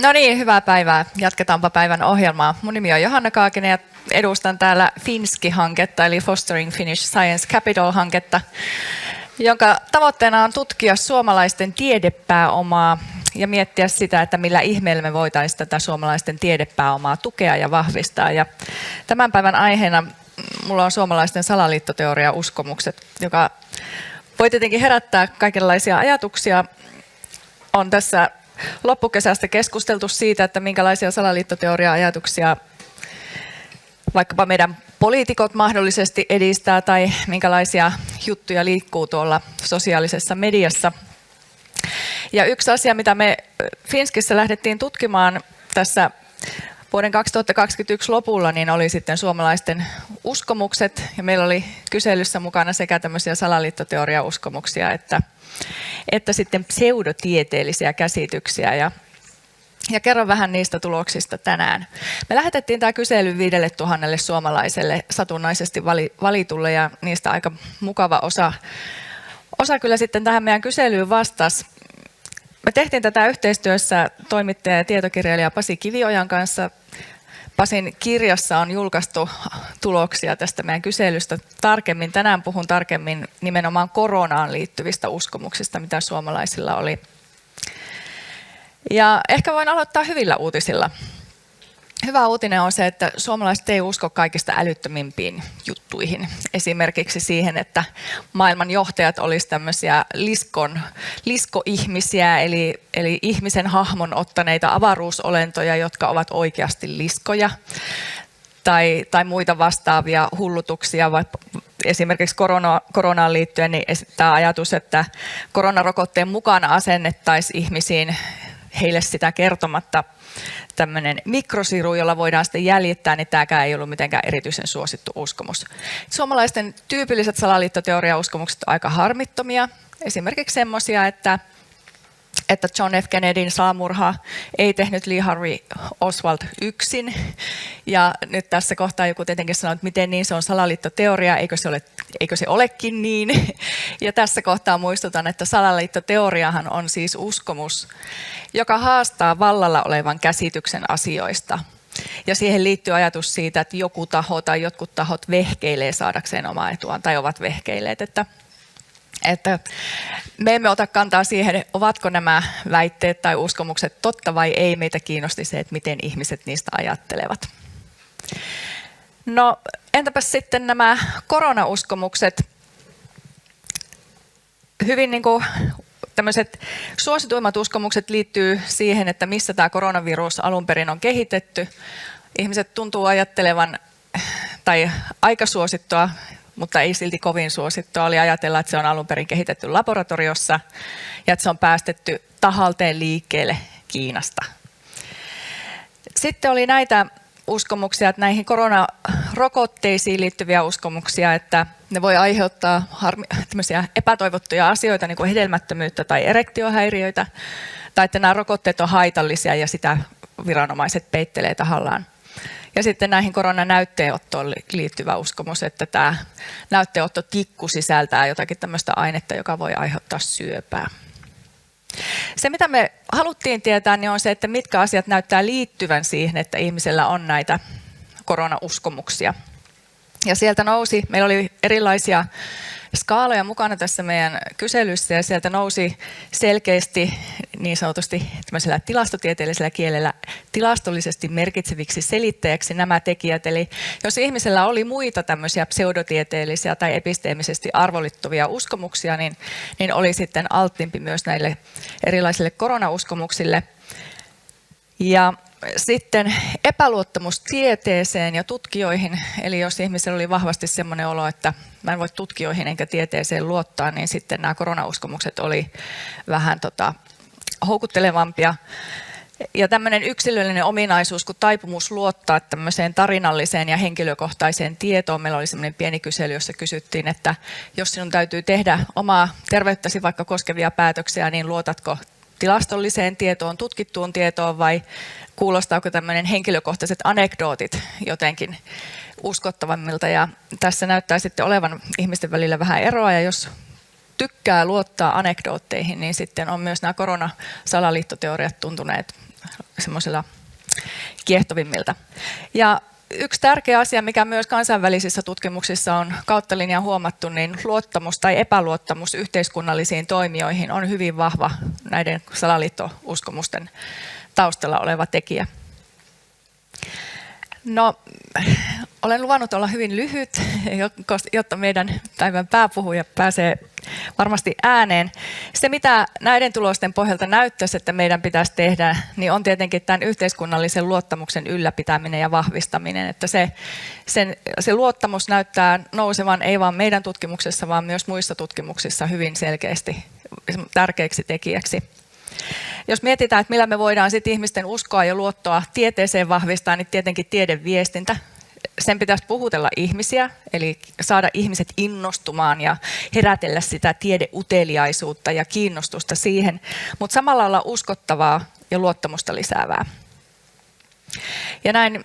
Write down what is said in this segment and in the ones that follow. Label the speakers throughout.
Speaker 1: No niin, hyvää päivää. Jatketaanpa päivän ohjelmaa. Mun nimi on Johanna Kaakinen ja edustan täällä FinSki-hanketta, eli Fostering Finnish Science Capital-hanketta, jonka tavoitteena on tutkia suomalaisten tiedepääomaa ja miettiä sitä, että millä ihmeellä me voitaisiin tätä suomalaisten tiedepääomaa tukea ja vahvistaa. Ja tämän päivän aiheena mulla on suomalaisten salaliittoteoria-uskomukset, joka voi tietenkin herättää kaikenlaisia ajatuksia. On tässä loppukesästä keskusteltu siitä, että minkälaisia salaliittoteoria-ajatuksia vaikkapa meidän poliitikot mahdollisesti edistää tai minkälaisia juttuja liikkuu tuolla sosiaalisessa mediassa. Ja yksi asia, mitä me Finskissä lähdettiin tutkimaan tässä vuoden 2021 lopulla, niin oli sitten suomalaisten uskomukset. Ja meillä oli kyselyssä mukana sekä tämmöisiä salaliittoteoria-uskomuksia että sitten pseudotieteellisiä käsityksiä. Ja kerron vähän niistä tuloksista tänään. Me lähetettiin tämä kysely 5000 suomalaiselle satunnaisesti valitulle ja niistä aika mukava osa kyllä sitten tähän meidän kyselyyn vastasi. Me tehtiin tätä yhteistyössä toimittaja ja tietokirjailija Pasi Kiviojan kanssa. Pasin kirjassa on julkaistu tuloksia tästä meidän kyselystä tarkemmin. Tänään puhun tarkemmin nimenomaan koronaan liittyvistä uskomuksista, mitä suomalaisilla oli. Ja ehkä voin aloittaa hyvillä uutisilla. Hyvä uutinen on se, että suomalaiset ei usko kaikista älyttömimpiin juttuihin. Esimerkiksi siihen, että maailman johtajat olisivat tämmöisiä liskoihmisiä, eli ihmisen hahmon ottaneita avaruusolentoja, jotka ovat oikeasti liskoja. Tai muita vastaavia hullutuksia, vaikka esimerkiksi koronaan liittyen, niin tämä ajatus, että koronarokotteen mukana asennettaisiin ihmisiin heille sitä kertomatta tämmöinen mikrosiru, jolla voidaan sitten jäljittää, niin tämäkään ei ollut mitenkään erityisen suosittu uskomus. Suomalaisten tyypilliset salaliittoteoriauskomukset ovat aika harmittomia. Esimerkiksi semmoisia, että John F. Kennedyn salamurha ei tehnyt Lee Harvey Oswald yksin. Ja nyt tässä kohtaa joku tietenkin sanoo, että miten niin, se on salaliittoteoria, eikö se olekin niin. Ja tässä kohtaa muistutan, että salaliittoteoriahan on siis uskomus, joka haastaa vallalla olevan käsityksen asioista. Ja siihen liittyy ajatus siitä, että joku taho tai jotkut tahot vehkeilee saadakseen omaa etuaan tai ovat vehkeilleet, että me emme ota kantaa siihen, ovatko nämä väitteet tai uskomukset totta vai ei. Meitä kiinnosti se, että miten ihmiset niistä ajattelevat. No entäpäs sitten nämä koronauskomukset? Hyvin niin kuin tämmöiset suosituimmat uskomukset liittyy siihen, että missä tämä koronavirus alun perin on kehitetty. Ihmiset tuntuu ajattelevan, tai aika suosittua, mutta ei silti kovin suosittua, oli ajatella, että se on alun perin kehitetty laboratoriossa ja että se on päästetty tahalteen liikkeelle Kiinasta. Sitten oli näitä uskomuksia, että näihin koronarokotteisiin liittyviä uskomuksia, että ne voi aiheuttaa tämmöisiä epätoivottuja asioita, niin kuin hedelmättömyyttä tai erektiohäiriöitä, tai että nämä rokotteet on haitallisia ja sitä viranomaiset peittelee tahallaan. Ja sitten näihin koronanäytteenottoon liittyvä uskomus, että tämä näytteenottotikku sisältää jotakin tämmöistä ainetta, joka voi aiheuttaa syöpää. Se, mitä me haluttiin tietää, niin on se, että mitkä asiat näyttää liittyvän siihen, että ihmisellä on näitä koronauskomuksia. Ja sieltä nousi, meillä oli erilaisia skaaloja mukana tässä meidän kyselyssä ja sieltä nousi selkeästi niin sanotusti tämmöisellä tilastotieteellisellä kielellä tilastollisesti merkitseviksi selittäjäksi nämä tekijät. Eli jos ihmisellä oli muita tämmöisiä pseudotieteellisiä tai episteemisesti arvolittuvia uskomuksia, niin oli sitten alttimpi myös näille erilaisille koronauskomuksille. Ja sitten epäluottamus tieteeseen ja tutkijoihin, eli jos ihmisellä oli vahvasti semmoinen olo, että mä en voi tutkijoihin enkä tieteeseen luottaa, niin sitten nämä koronauskomukset oli vähän houkuttelevampia. Ja tämmöinen yksilöllinen ominaisuus kuin taipumus luottaa tämmöiseen tarinalliseen ja henkilökohtaiseen tietoon. Meillä oli semmoinen pieni kysely, jossa kysyttiin, että jos sinun täytyy tehdä omaa terveyttäsi vaikka koskevia päätöksiä, niin luotatko tilastolliseen tietoon, tutkittuun tietoon vai kuulostaako tämmöinen henkilökohtaiset anekdootit jotenkin uskottavammilta. Ja tässä näyttää sitten olevan ihmisten välillä vähän eroa ja jos tykkää luottaa anekdootteihin, niin sitten on myös nämä koronasalaliittoteoriat tuntuneet semmoisilla kiehtovimmilta. Ja yksi tärkeä asia, mikä myös kansainvälisissä tutkimuksissa on kautta linjan huomattu, niin luottamus tai epäluottamus yhteiskunnallisiin toimijoihin on hyvin vahva näiden salaliittouskomusten taustalla oleva tekijä. No, olen luvannut olla hyvin lyhyt, jotta meidän päivän pääpuhuja pääsee varmasti ääneen. Se, mitä näiden tulosten pohjalta näyttäisi, että meidän pitäisi tehdä, niin on tietenkin tämän yhteiskunnallisen luottamuksen ylläpitäminen ja vahvistaminen. Että se luottamus näyttää nousevan ei vain meidän tutkimuksessa, vaan myös muissa tutkimuksissa hyvin selkeästi tärkeäksi tekijäksi. Jos mietitään, että millä me voidaan sitten ihmisten uskoa ja luottoa tieteeseen vahvistaa, niin tietenkin tiedeviestintä. Sen pitäisi puhutella ihmisiä, eli saada ihmiset innostumaan ja herätellä sitä tiedeuteliaisuutta ja kiinnostusta siihen, mutta samalla olla uskottavaa ja luottamusta lisäävää. Ja näin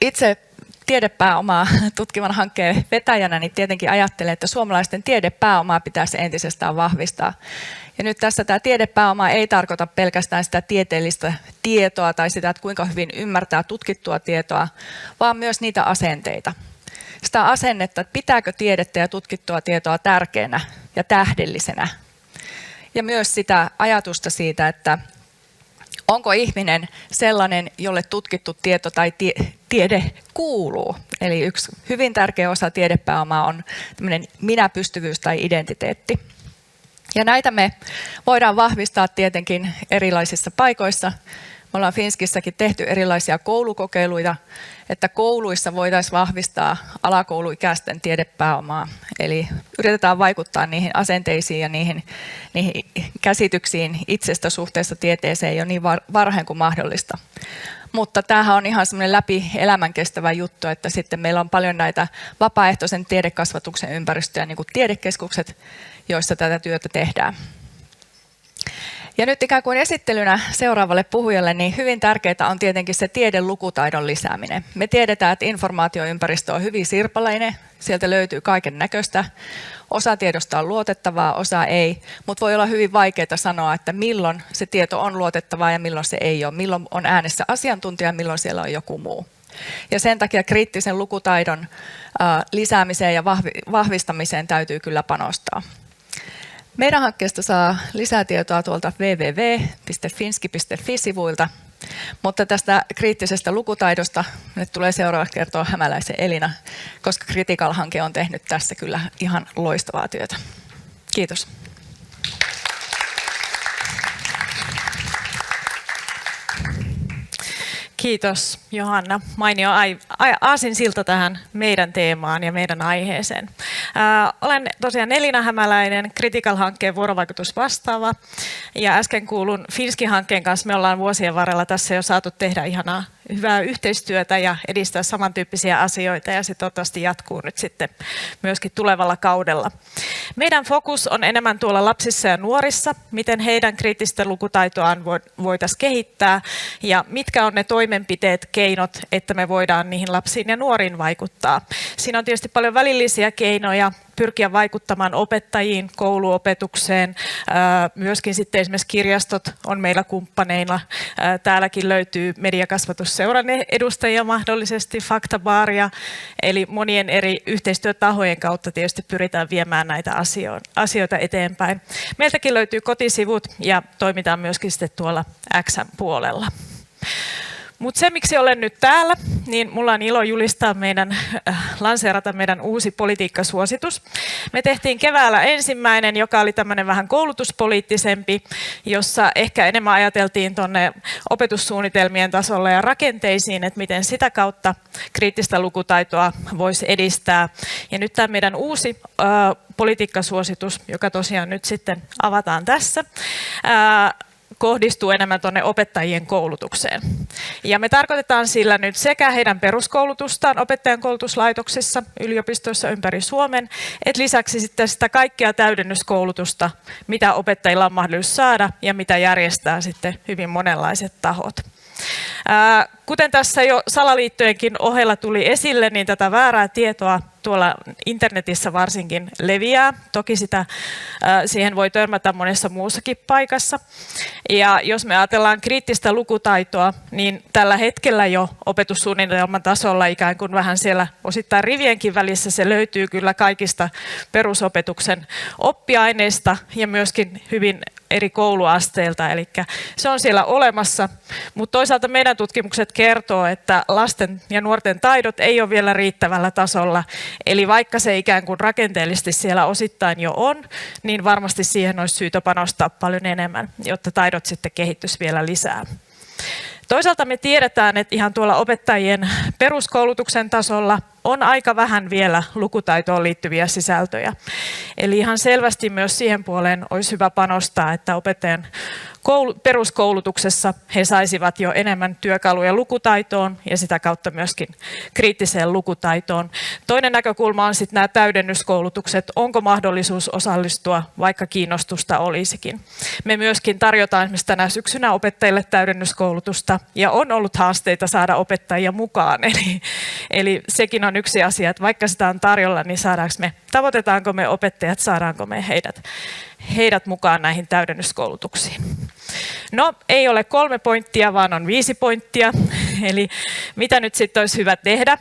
Speaker 1: itse tiedepääomaa tutkivan hankkeen vetäjänä, niin tietenkin ajattelen, että suomalaisten tiedepääomaa pitäisi entisestään vahvistaa. Ja nyt tässä tämä tiedepääoma ei tarkoita pelkästään sitä tieteellistä tietoa tai sitä, että kuinka hyvin ymmärtää tutkittua tietoa, vaan myös niitä asenteita. Sitä asennetta, että pitääkö tiedettä ja tutkittua tietoa tärkeänä ja tähdellisenä. Ja myös sitä ajatusta siitä, että onko ihminen sellainen, jolle tutkittu tieto tai tiede kuuluu. Eli yksi hyvin tärkeä osa tiedepääomaa on tämmöinen minäpystyvyys tai identiteetti. Ja näitä me voidaan vahvistaa tietenkin erilaisissa paikoissa. Me ollaan Finskissäkin tehty erilaisia koulukokeiluja, että kouluissa voitaisiin vahvistaa alakouluikäisten tiedepääomaa. Eli yritetään vaikuttaa niihin asenteisiin ja niihin käsityksiin itsestä suhteessa tieteeseen jo niin varhain kuin mahdollista. Mutta tämähän on ihan semmoinen läpi elämän kestävä juttu, että sitten meillä on paljon näitä vapaaehtoisen tiedekasvatuksen ympäristöjä, niin kuin tiedekeskukset, joissa tätä työtä tehdään. Ja nyt ikään kuin esittelynä seuraavalle puhujalle, niin hyvin tärkeää on tietenkin se tiedelukutaidon lisääminen. Me tiedetään, että informaatioympäristö on hyvin sirpaleinen, sieltä löytyy kaiken näköistä. Osa tiedosta on luotettavaa, osa ei, mutta voi olla hyvin vaikeaa sanoa, että milloin se tieto on luotettavaa ja milloin se ei ole. Milloin on äänessä asiantuntija ja milloin siellä on joku muu. Ja sen takia kriittisen lukutaidon lisäämiseen ja vahvistamiseen täytyy kyllä panostaa. Meidän hankkeesta saa lisää tietoa tuolta www.finski.fi-sivuilta, mutta tästä kriittisestä lukutaidosta nyt tulee seuraavaksi kertoa Hämäläisen Elina, koska Critical-hanke on tehnyt tässä kyllä ihan loistavaa työtä. Kiitos.
Speaker 2: Kiitos Johanna. Mainio aasinsilta tähän meidän teemaan ja meidän aiheeseen. Olen tosiaan Elina Hämäläinen, Critical-hankkeen vuorovaikutusvastaava. Ja äsken kuulun Finski-hankkeen kanssa me ollaan vuosien varrella tässä jo saatu tehdä ihanaa hyvää yhteistyötä ja edistää samantyyppisiä asioita ja se toivottavasti jatkuu nyt sitten myöskin tulevalla kaudella. Meidän fokus on enemmän tuolla lapsissa ja nuorissa, miten heidän kriittistä lukutaitoaan voitaisiin kehittää ja mitkä on ne toimenpiteet, keinot, että me voidaan niihin lapsiin ja nuoriin vaikuttaa. Siinä on tietysti paljon välillisiä keinoja, pyrkiä vaikuttamaan opettajiin, kouluopetukseen. Myöskin sitten esimerkiksi kirjastot on meillä kumppaneina. Täälläkin löytyy mediakasvatusseuran edustajia mahdollisesti, Faktabaaria. Eli monien eri yhteistyötahojen kautta tietysti pyritään viemään näitä asioita eteenpäin. Meiltäkin löytyy kotisivut ja toimitaan myöskin sitten tuolla X-puolella. Mutta se, miksi olen nyt täällä, niin mulla on ilo julistaa lanseerata meidän uusi politiikkasuositus. Me tehtiin keväällä ensimmäinen, joka oli tämmöinen vähän koulutuspoliittisempi, jossa ehkä enemmän ajateltiin tuonne opetussuunnitelmien tasolle ja rakenteisiin, että miten sitä kautta kriittistä lukutaitoa voisi edistää. Ja nyt tämä meidän uusi politiikkasuositus, joka tosiaan nyt sitten avataan tässä, kohdistuu enemmän tuonne opettajien koulutukseen. Ja me tarkoitetaan sillä nyt sekä heidän peruskoulutustaan opettajan koulutuslaitoksissa, yliopistoissa ympäri Suomen, että lisäksi sitten sitä kaikkea täydennyskoulutusta, mitä opettajilla on mahdollisuus saada ja mitä järjestää sitten hyvin monenlaiset tahot. Kuten tässä jo salaliittojenkin ohella tuli esille, niin tätä väärää tietoa tuolla internetissä varsinkin leviää. Toki siihen voi törmätä monessa muussakin paikassa. Ja jos me ajatellaan kriittistä lukutaitoa, niin tällä hetkellä jo opetussuunnitelman tasolla ikään kuin vähän siellä osittain rivienkin välissä se löytyy kyllä kaikista perusopetuksen oppiaineista ja myöskin hyvin eri kouluasteilta, eli se on siellä olemassa, mutta toisaalta meidän tutkimukset kertoo, että lasten ja nuorten taidot ei ole vielä riittävällä tasolla, eli vaikka se ikään kuin rakenteellisesti siellä osittain jo on, niin varmasti siihen olisi syytä panostaa paljon enemmän, jotta taidot sitten kehittyisi vielä lisää. Toisaalta me tiedetään, että ihan tuolla opettajien peruskoulutuksen tasolla on aika vähän vielä lukutaitoon liittyviä sisältöjä. Eli ihan selvästi myös siihen puoleen olisi hyvä panostaa, että opettajan peruskoulutuksessa he saisivat jo enemmän työkaluja lukutaitoon ja sitä kautta myöskin kriittiseen lukutaitoon. Toinen näkökulma on sitten nämä täydennyskoulutukset. Onko mahdollisuus osallistua, vaikka kiinnostusta olisikin? Me myöskin tarjotaan esimerkiksi tänä syksynä opettajille täydennyskoulutusta ja on ollut haasteita saada opettajia mukaan. Eli sekin on yksi asia, että vaikka sitä on tarjolla, niin tavoitetaanko me opettajat, saadaanko me heidät mukaan näihin täydennyskoulutuksiin. No, ei ole 3 pointtia, vaan on 5 pointtia. Eli mitä nyt sitten olisi hyvä tehdä?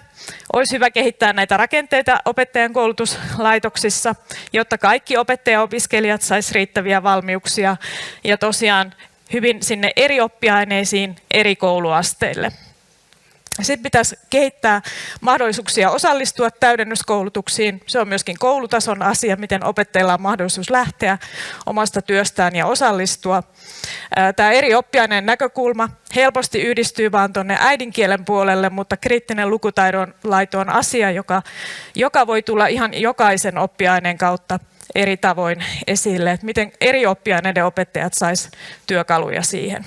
Speaker 2: Olisi hyvä kehittää näitä rakenteita opettajan koulutuslaitoksissa, jotta kaikki opettajaopiskelijat saisi riittäviä valmiuksia ja tosiaan hyvin sinne eri oppiaineisiin, eri kouluasteille. Sitten pitäisi kehittää mahdollisuuksia osallistua täydennyskoulutuksiin. Se on myöskin koulutason asia, miten opettajilla on mahdollisuus lähteä omasta työstään ja osallistua. Tämä eri oppiaineen näkökulma helposti yhdistyy vaan tuonne äidinkielen puolelle, mutta kriittinen lukutaito on asia, joka voi tulla ihan jokaisen oppiaineen kautta eri tavoin esille, että miten eri oppiaineiden opettajat sais työkaluja siihen.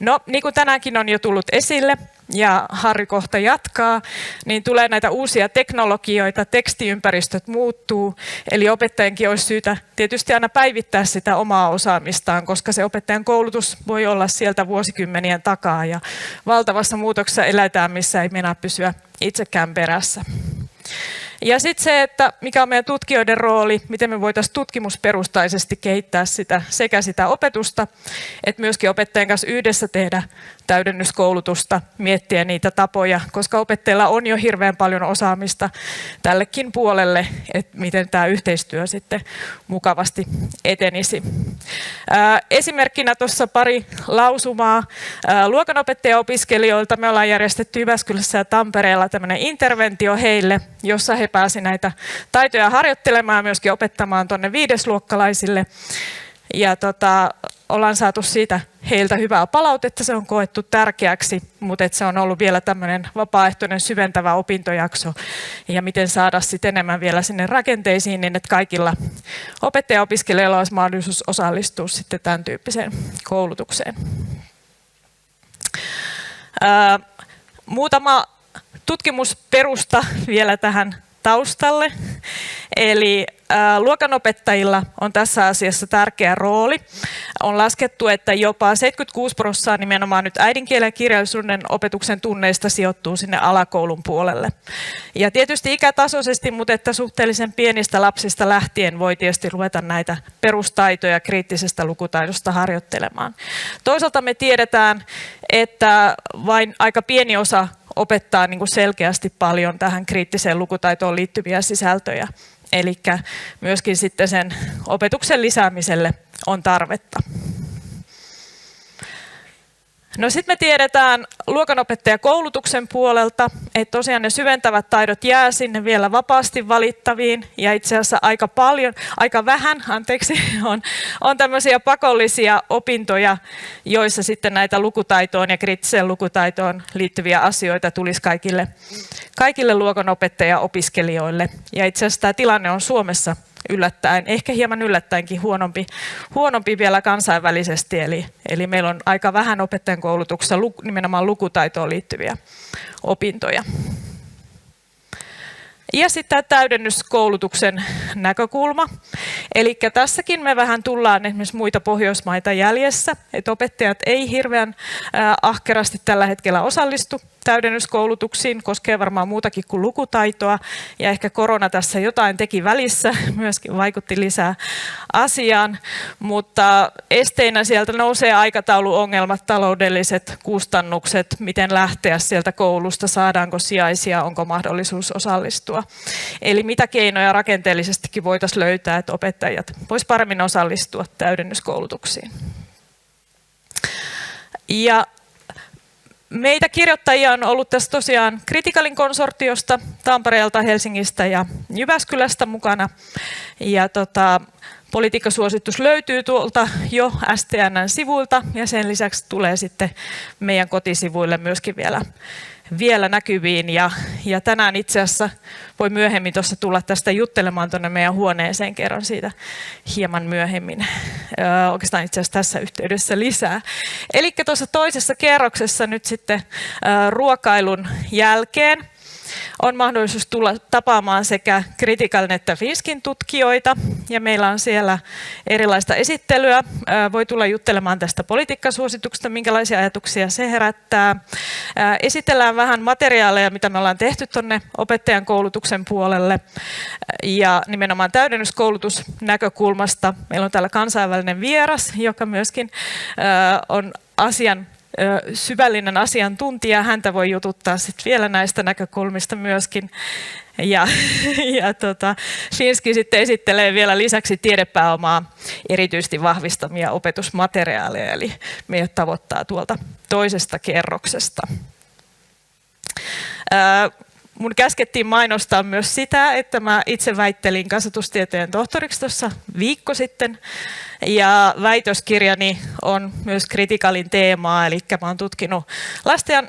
Speaker 2: No, niin kuin tänäänkin on jo tullut esille, ja Harri kohta jatkaa, niin tulee näitä uusia teknologioita, tekstiympäristöt muuttuu, eli opettajankin olisi syytä tietysti aina päivittää sitä omaa osaamistaan, koska se opettajan koulutus voi olla sieltä vuosikymmenien takaa, ja valtavassa muutoksessa eletään, missä ei mennä pysyä itsekään perässä. Ja sitten se, että mikä on meidän tutkijoiden rooli, miten me voitaisiin tutkimusperustaisesti kehittää sekä sitä opetusta, että myöskin opettajien kanssa yhdessä tehdä täydennyskoulutusta, miettiä niitä tapoja, koska opettajilla on jo hirveän paljon osaamista tällekin puolelle, että miten tämä yhteistyö sitten mukavasti etenisi. Esimerkkinä tuossa pari lausumaa luokanopettajaopiskelijoilta. Me ollaan järjestetty Jyväskylässä ja Tampereella tämmöinen interventio heille, jossa he pääsivät näitä taitoja harjoittelemaan ja myöskin opettamaan tuonne 5-luokkalaisille. Ja ollaan saatu siitä heiltä hyvää palautetta, se on koettu tärkeäksi, mutta se on ollut vielä tämmöinen vapaaehtoinen syventävä opintojakso ja miten saada sitten enemmän vielä sinne rakenteisiin, niin että kaikilla opettajaopiskelijoilla olisi mahdollisuus osallistua sitten tämän tyyppiseen koulutukseen. Muutama tutkimusperusta vielä tähän taustalle. Eli luokanopettajilla on tässä asiassa tärkeä rooli. On laskettu, että jopa 76% nimenomaan nyt äidinkielen ja kirjallisuuden opetuksen tunneista sijoittuu sinne alakoulun puolelle. Ja tietysti ikätasoisesti, mutta että suhteellisen pienistä lapsista lähtien voi tietysti ruveta näitä perustaitoja kriittisestä lukutaidosta harjoittelemaan. Toisaalta me tiedetään, että vain aika pieni osa opettaa niin kuin selkeästi paljon tähän kriittiseen lukutaitoon liittyviä sisältöjä. Eli myöskin sitten sen opetuksen lisäämiselle on tarvetta. No sitten me tiedetään luokanopettajakoulutuksen puolelta, että tosiaan ne syventävät taidot jää sinne vielä vapaasti valittaviin ja itse asiassa aika vähän on tämmöisiä pakollisia opintoja, joissa sitten näitä lukutaitoon ja kriittiseen lukutaitoon liittyviä asioita tulisi kaikille luokanopettajaopiskelijoille. Ja itse asiassa tämä tilanne on Suomessa yllättäen, ehkä hieman yllättäenkin huonompi vielä kansainvälisesti, eli meillä on aika vähän opettajan koulutuksessa nimenomaan lukutaitoon liittyviä opintoja. Ja sitten tämä täydennyskoulutuksen näkökulma. Eli tässäkin me vähän tullaan esimerkiksi muita Pohjoismaita jäljessä, että opettajat ei hirveän ahkerasti tällä hetkellä osallistu täydennyskoulutuksiin, koskee varmaan muutakin kuin lukutaitoa, ja ehkä korona tässä jotain teki välissä, myöskin vaikutti lisää asiaan, mutta esteinä sieltä nousee aikatauluongelmat, taloudelliset kustannukset, miten lähteä sieltä koulusta, saadaanko sijaisia, onko mahdollisuus osallistua. Eli mitä keinoja rakenteellisestikin voitaisiin löytää, että opettajat voisivat paremmin osallistua täydennyskoulutuksiin. Ja meitä kirjoittajia on ollut tässä tosiaan Criticalin konsortiosta, Tampereelta, Helsingistä ja Jyväskylästä mukana. Ja politiikkasuositus löytyy tuolta jo STN:n sivuilta ja sen lisäksi tulee sitten meidän kotisivuille myöskin vielä näkyviin. Ja tänään itse asiassa voi myöhemmin tuossa tulla tästä juttelemaan tuonne meidän huoneeseen, kerron siitä hieman myöhemmin. Oikeastaan itse asiassa tässä yhteydessä lisää. Eli tuossa toisessa kerroksessa nyt sitten ruokailun jälkeen on mahdollisuus tulla tapaamaan sekä Criticalin että Finskin tutkijoita, ja meillä on siellä erilaista esittelyä. Voi tulla juttelemaan tästä politiikkasuosituksesta, minkälaisia ajatuksia se herättää. Esitellään vähän materiaaleja, mitä me ollaan tehty tuonne opettajan koulutuksen puolelle, ja nimenomaan täydennyskoulutusnäkökulmasta. Meillä on täällä kansainvälinen vieras, joka myöskin on syvällinen asiantuntija. Häntä voi jututtaa sitten vielä näistä näkökulmista myöskin. Ja Finski sitten esittelee vielä lisäksi tiedepääomaa erityisesti vahvistamia opetusmateriaaleja, eli meidät tavoittaa tuolta toisesta kerroksesta. Mun käskettiin mainostaa myös sitä, että mä itse väittelin kasvatustieteen tohtoriksi tuossa viikko sitten. Ja väitöskirjani on myös Criticalin teemaa, eli mä oon tutkinut lasten ja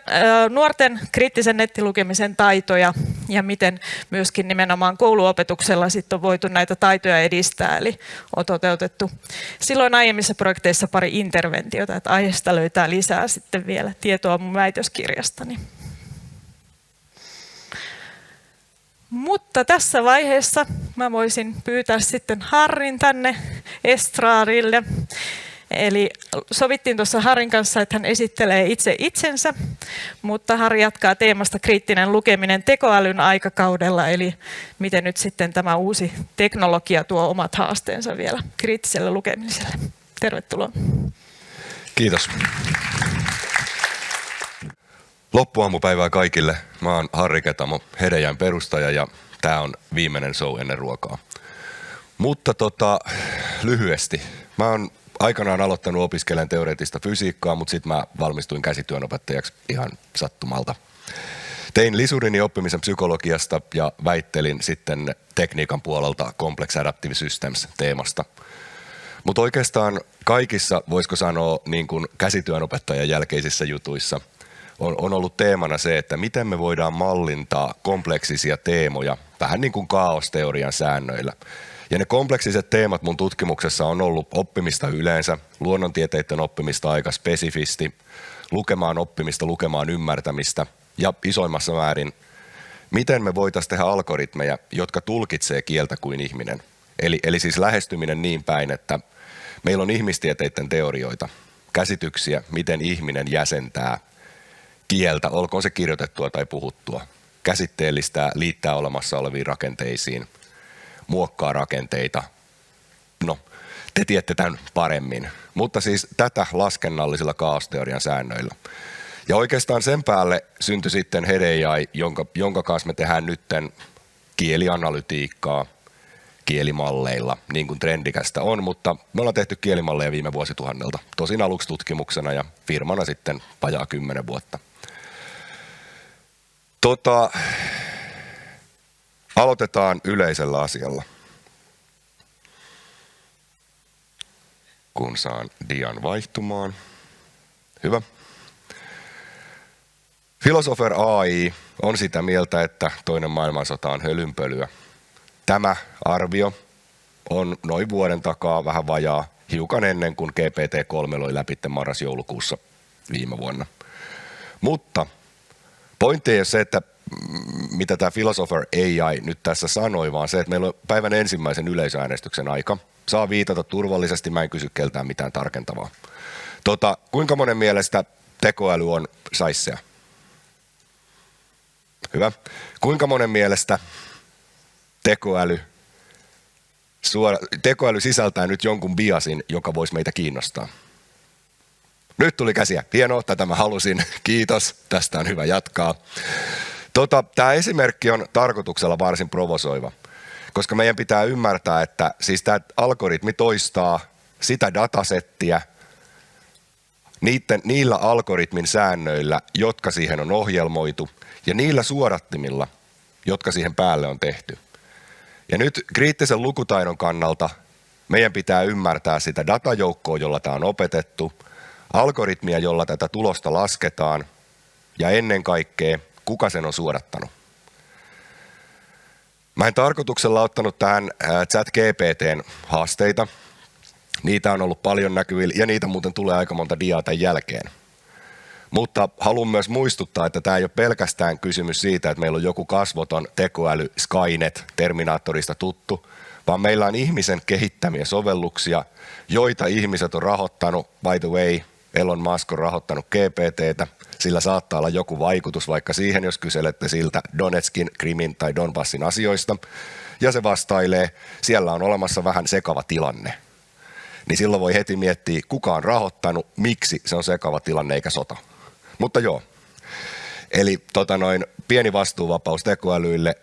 Speaker 2: nuorten kriittisen nettilukemisen taitoja ja miten myöskin nimenomaan kouluopetuksella sitten on voitu näitä taitoja edistää. Eli on toteutettu silloin aiemmissa projekteissa pari interventiota, että aiheesta löytää lisää sitten vielä tietoa mun väitöskirjastani. Mutta tässä vaiheessa mä voisin pyytää sitten Harrin tänne estraadille. Eli sovittiin tuossa Harrin kanssa, että hän esittelee itse itsensä, mutta Harri jatkaa teemasta kriittinen lukeminen tekoälyn aikakaudella, eli miten nyt sitten tämä uusi teknologia tuo omat haasteensa vielä kriittiselle lukemiselle. Tervetuloa.
Speaker 3: Kiitos. Loppuaamupäivää kaikille. Mä oon Harri Ketamo, Hedejäin perustaja, ja tää on viimeinen show ennen ruokaa. Mutta lyhyesti. Mä oon aikanaan aloittanut opiskelemaan teoreettista fysiikkaa, mutta sitten mä valmistuin käsityönopettajaksi ihan sattumalta. Tein lisurini oppimisen psykologiasta ja väittelin sitten tekniikan puolelta Complex Adaptive Systems -teemasta. Mutta oikeastaan kaikissa, voisiko sanoa, niin kuin käsityönopettajan jälkeisissä jutuissa on ollut teemana se, että miten me voidaan mallintaa kompleksisia teemoja vähän niin kuin kaaosteorian säännöillä. Ja ne kompleksiset teemat mun tutkimuksessa on ollut oppimista yleensä, luonnontieteiden oppimista aika spesifisti, lukemaan oppimista, lukemaan ymmärtämistä ja isoimmassa määrin, miten me voitaisiin tehdä algoritmeja, jotka tulkitsee kieltä kuin ihminen. Eli siis lähestyminen niin päin, että meillä on ihmistieteiden teorioita, käsityksiä, miten ihminen jäsentää kieltä, olkoon se kirjoitettua tai puhuttua, käsitteellistää, liittää olemassa oleviin rakenteisiin, muokkaa rakenteita. No, te tiedätte tämän paremmin, mutta siis tätä laskennallisilla kaaosteorian säännöillä. Ja oikeastaan sen päälle syntyi sitten HedAI, jonka kanssa me tehdään nytten kielianalytiikkaa kielimalleilla, niin kuin trendikästä on, mutta me ollaan tehty kielimalleja viime vuosituhannelta. Tosin aluksi tutkimuksena ja firmana sitten vajaa 10 vuotta. Aloitetaan yleisellä asialla. Kun saan dian vaihtumaan. Hyvä. Philosopher AI on sitä mieltä, että toinen maailmansota on hölynpölyä. Tämä arvio on noin vuoden takaa vähän vajaa, hiukan ennen kuin GPT-3 loi läpi marras-joulukuussa viime vuonna. Mutta pointti ei ole se, että mitä tämä Philosopher AI nyt tässä sanoi, vaan se, että meillä on päivän ensimmäisen yleisöäänestyksen aika. Saa viitata turvallisesti, mä en kysy keltään mitään tarkentavaa. Kuinka monen mielestä tekoäly on saissea? Hyvä. Kuinka monen mielestä tekoäly sisältää nyt jonkun biasin, joka voisi meitä kiinnostaa? Nyt tuli käsiä. Hienoa, tätä mä halusin. Kiitos. Tästä on hyvä jatkaa. Tämä esimerkki on tarkoituksella varsin provosoiva, koska meidän pitää ymmärtää, että siis tämä algoritmi toistaa sitä datasettiä niillä algoritmin säännöillä, jotka siihen on ohjelmoitu, ja niillä suodattimilla, jotka siihen päälle on tehty. Ja nyt kriittisen lukutaidon kannalta meidän pitää ymmärtää sitä datajoukkoa, jolla tämä on opetettu, algoritmia, jolla tätä tulosta lasketaan, ja ennen kaikkea, kuka sen on suodattanut. Mä en tarkoituksella ottanut tähän ChatGPT:n haasteita. Niitä on ollut paljon näkyvillä, ja niitä muuten tulee aika monta diaa tämän jälkeen. Mutta haluan myös muistuttaa, että tämä ei ole pelkästään kysymys siitä, että meillä on joku kasvoton tekoäly, Skynet, Terminaattorista tuttu, vaan meillä on ihmisen kehittämiä sovelluksia, joita ihmiset on rahoittanut. By the way, Elon Musk on rahoittanut GPT:tä, sillä saattaa olla joku vaikutus vaikka siihen, jos kyselette siltä Donetskin, Krimin tai Donbassin asioista, ja se vastailee, siellä on olemassa vähän sekava tilanne. Niin silloin voi heti miettiä, kuka on rahoittanut, miksi se on sekava tilanne eikä sota. Mutta joo, eli pieni vastuuvapaus tekoälyille,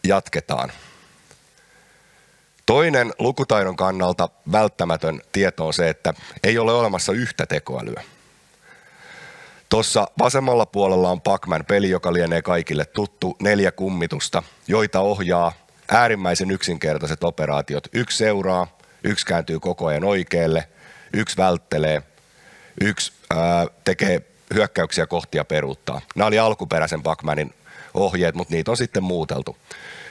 Speaker 3: jatketaan. Toinen lukutaidon kannalta välttämätön tieto on se, että ei ole olemassa yhtä tekoälyä. Tuossa vasemmalla puolella on Pac-Man-peli, joka lienee kaikille tuttu, 4 kummitusta, joita ohjaa äärimmäisen yksinkertaiset operaatiot. 1 seuraa, 1 kääntyy koko ajan oikealle, 1 välttelee, 1 tekee hyökkäyksiä kohti ja peruuttaa. Nämä oli alkuperäisen Pac-Manin ohjeet, mutta niitä on sitten muuteltu.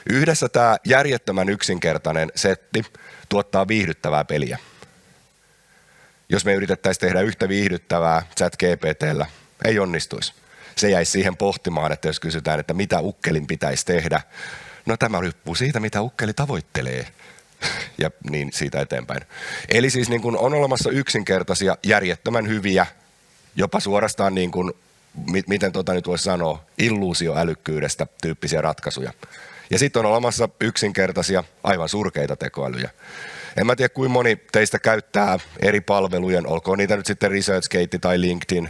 Speaker 3: Yhdessä tämä järjettömän yksinkertainen setti tuottaa viihdyttävää peliä. Jos me yritettäisiin tehdä yhtä viihdyttävää ChatGPT:llä, ei onnistuisi. Se jäisi siihen pohtimaan, että jos kysytään, että mitä ukkelin pitäisi tehdä, no tämä riippuu siitä, mitä ukkeli tavoittelee. Ja niin siitä eteenpäin. Eli siis niin kun on olemassa yksinkertaisia, järjettömän hyviä, jopa suorastaan niin kuin, miten nyt voisi sanoa, illuusioälykkyydestä tyyppisiä ratkaisuja. Ja sitten on olemassa yksinkertaisia, aivan surkeita tekoälyjä. En mä tiedä, kuinka moni teistä käyttää eri palvelujen, olkoon niitä nyt sitten ResearchGate tai LinkedIn.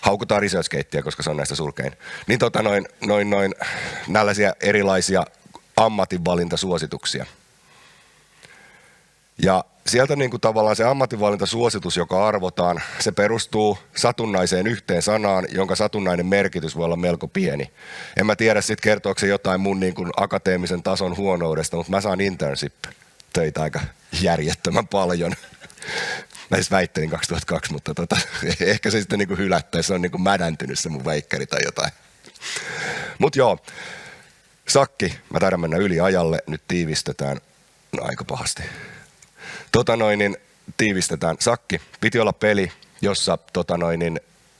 Speaker 3: Haukutaan ResearchGatea, koska se on näistä surkein. Niin tällaisia erilaisia ammatinvalintasuosituksia. Ja sieltä niin kuin tavallaan se ammatinvalintasuositus, joka arvotaan, se perustuu satunnaiseen yhteen sanaan, jonka satunnainen merkitys voi olla melko pieni. En mä tiedä sitten kertooko se jotain mun niin kuin akateemisen tason huonoudesta, mutta mä saan internship-töitä aika järjettömän paljon. Mä siis väittelin 2002, mutta ehkä se sitten niin kuin hylättäisi, se on niin kuin mädäntynyt se mun väikkäri tai jotain. Mut joo, Sakki, mä taidan mennä yli ajalle, nyt tiivistetään aika pahasti. Tiivistetään. Sakki, piti olla peli, jossa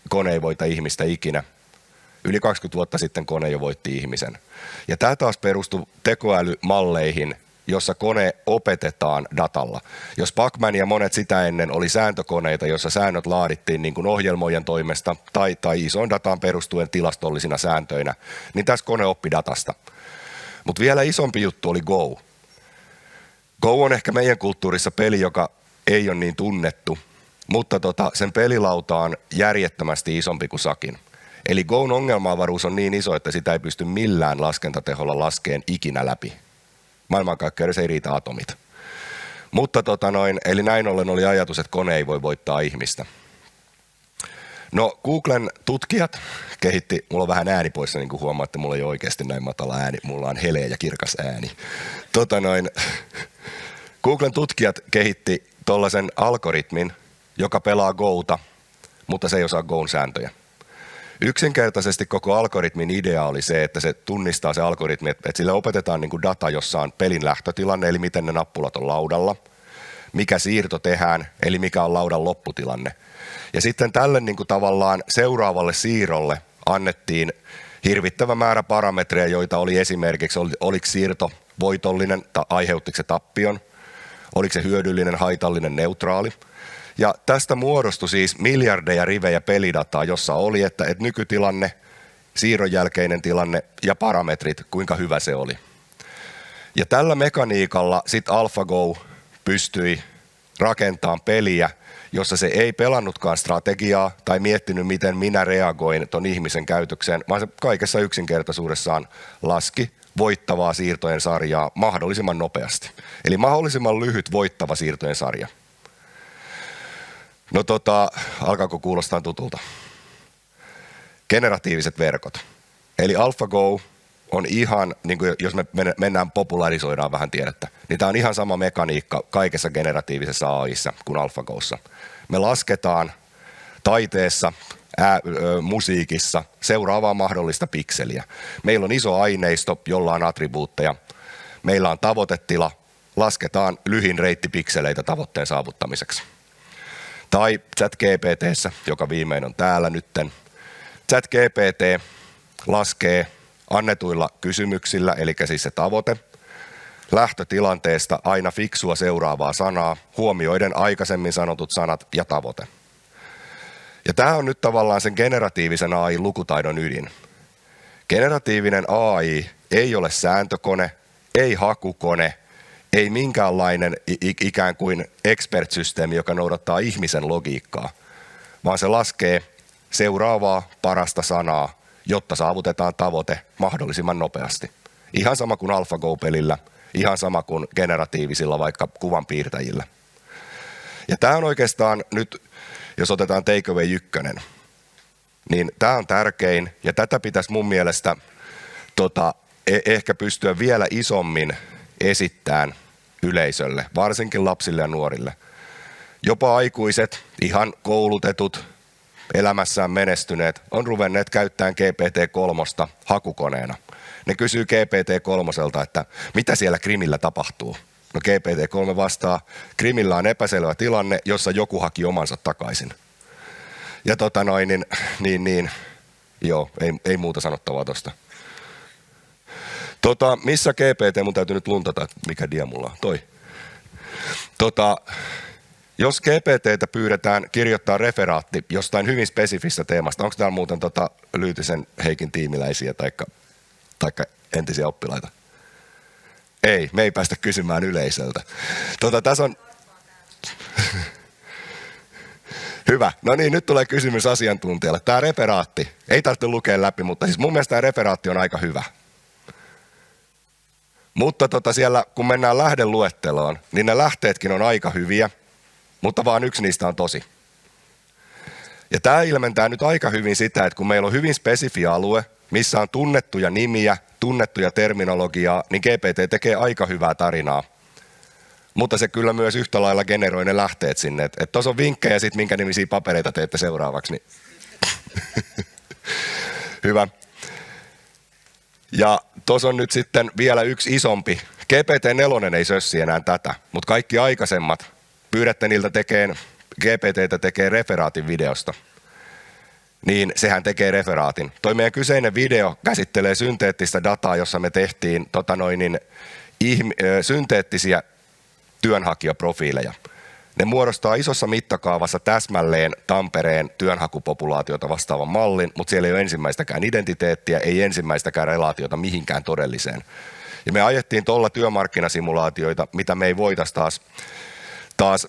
Speaker 3: kone ei voita ihmistä ikinä. Yli 20 vuotta sitten kone jo voitti ihmisen. Ja tämä taas perustuu tekoälymalleihin, jossa kone opetetaan datalla. Jos Pac-Man ja monet sitä ennen oli sääntökoneita, jossa säännöt laadittiin niin kuin ohjelmoijan toimesta tai isoon dataan perustuen tilastollisina sääntöinä, niin tässä kone oppi datasta. Mutta vielä isompi juttu oli Go. Go on ehkä meidän kulttuurissa peli, joka ei ole niin tunnettu, mutta sen pelilauta on järjettömästi isompi kuin Sakin. Eli Go'n ongelmanavaruus on niin iso, että sitä ei pysty millään laskentateholla laskeen ikinä läpi. Maailmankaikkeudessa ei riitä atomit. Mutta eli näin ollen oli ajatus, että kone ei voi voittaa ihmistä. No Googlen tutkijat kehitti, mulla on vähän ääni poissa, niin kuin huomaatte, mulla ei ole oikeasti näin matala ääni, mulla on heleä ja kirkas ääni. Googlen tutkijat kehitti tollaisen algoritmin, joka pelaa Gouta, mutta se ei osaa Go'n sääntöjä. Yksinkertaisesti koko algoritmin idea oli se, että se tunnistaa se algoritmi, että sille opetetaan niin kuin data, jossa on pelin lähtötilanne, eli miten ne nappulat on laudalla, mikä siirto tehdään, eli mikä on laudan lopputilanne. Ja sitten tälle niin kuin tavallaan seuraavalle siirrolle annettiin hirvittävä määrä parametreja, joita oli esimerkiksi, oliko siirto voitollinen, aiheuttiko se tappion, oliko se hyödyllinen, haitallinen, neutraali. Ja tästä muodostui siis miljardeja rivejä pelidataa, jossa oli, että nykytilanne siirron jälkeinen tilanne ja parametrit, kuinka hyvä se oli. Ja tällä mekaniikalla sitten AlphaGo pystyi rakentamaan peliä, jossa se ei pelannutkaan strategiaa tai miettinyt, miten minä reagoin ton ihmisen käytökseen, vaan se kaikessa yksinkertaisuudessaan laski voittavaa siirtojen sarjaa mahdollisimman nopeasti. Eli mahdollisimman lyhyt voittava siirtojen sarja. No alkaako kuulostaa tutulta? Generatiiviset verkot. Eli AlphaGo on ihan, niin kuin jos me mennään popularisoidaan vähän tiedettä, niin tämä on ihan sama mekaniikka kaikessa generatiivisessa AI:ssa kuin AlphaGossa. Me lasketaan taiteessa, musiikissa seuraavaa mahdollista pikseliä. Meillä on iso aineisto, jolla on attribuutteja. Meillä on tavoitetila, lasketaan lyhin reitti pikseleitä tavoitteen saavuttamiseksi. Tai ChatGPT:ssä, joka viimein on täällä nytten. ChatGPT laskee annetuilla kysymyksillä, eli siis se tavoite, lähtötilanteesta aina fiksua seuraavaa sanaa, huomioiden aikaisemmin sanotut sanat ja tavoite. Ja tämä on nyt tavallaan sen generatiivisen AI lukutaidon ydin. Generatiivinen AI ei ole sääntökone, ei hakukone, ei minkäänlainen ikään kuin expert-systeemi, joka noudattaa ihmisen logiikkaa, vaan se laskee seuraavaa parasta sanaa, jotta saavutetaan tavoite mahdollisimman nopeasti. Ihan sama kuin AlphaGo-pelillä, ihan sama kuin generatiivisilla vaikka kuvanpiirtäjillä. Ja tämä on oikeastaan nyt, jos otetaan Takeaway 1, niin tämä on tärkein ja tätä pitäisi mun mielestä ehkä pystyä vielä isommin esittämään yleisölle, varsinkin lapsille ja nuorille. Jopa aikuiset, ihan koulutetut, elämässään menestyneet, on ruvenneet käyttämään GPT-3 hakukoneena. Ne kysyy GPT-3, että mitä siellä Krimillä tapahtuu. No GPT-3 vastaa, Krimillä on epäselvä tilanne, jossa joku haki omansa takaisin. Ja joo, ei muuta sanottavaa tosta. Missä GPT, mun täytyy nyt luntata, mikä dia mulla on, toi. Jos GPT:tä pyydetään kirjoittaa referaatti jostain hyvin spesifistä teemasta, onko täällä muuten Lyytisen Heikin tiimiläisiä taikka entisiä oppilaita? Ei, me ei päästä kysymään yleisöltä. Tässä on... Hyvä. No niin, nyt tulee kysymys asiantuntijalle. Tämä referaatti, ei tarvitse lukea läpi, mutta siis mun mielestä tämä referaatti on aika hyvä. Mutta siellä, kun mennään lähdeluetteloon, niin ne lähteetkin on aika hyviä, mutta vaan yksi niistä on tosi. Ja tämä ilmentää nyt aika hyvin sitä, että kun meillä on hyvin spesifi alue, missä on tunnettuja nimiä, tunnettuja terminologiaa, niin GPT tekee aika hyvää tarinaa. Mutta se kyllä myös yhtä lailla generoi ne lähteet sinne. Että tuossa on vinkkejä sitten, minkä nimisiä papereita teette seuraavaksi. Niin. Hyvä. Ja tuossa on nyt sitten vielä yksi isompi. GPT-4 ei sössi enää tätä, mutta kaikki aikaisemmat pyydätte niiltä GPT:tä tekee referaatin videosta. Niin sehän tekee referaatin. Toi meidän kyseinen video käsittelee synteettistä dataa, jossa me tehtiin synteettisiä työnhakijaprofiileja. Ne muodostaa isossa mittakaavassa täsmälleen Tampereen työnhakupopulaatiota vastaavan mallin, mutta siellä ei ole ensimmäistäkään identiteettiä, ei ensimmäistäkään relaatiota mihinkään todelliseen. Ja me ajettiin tuolla työmarkkinasimulaatioita, mitä me ei voitaisi taas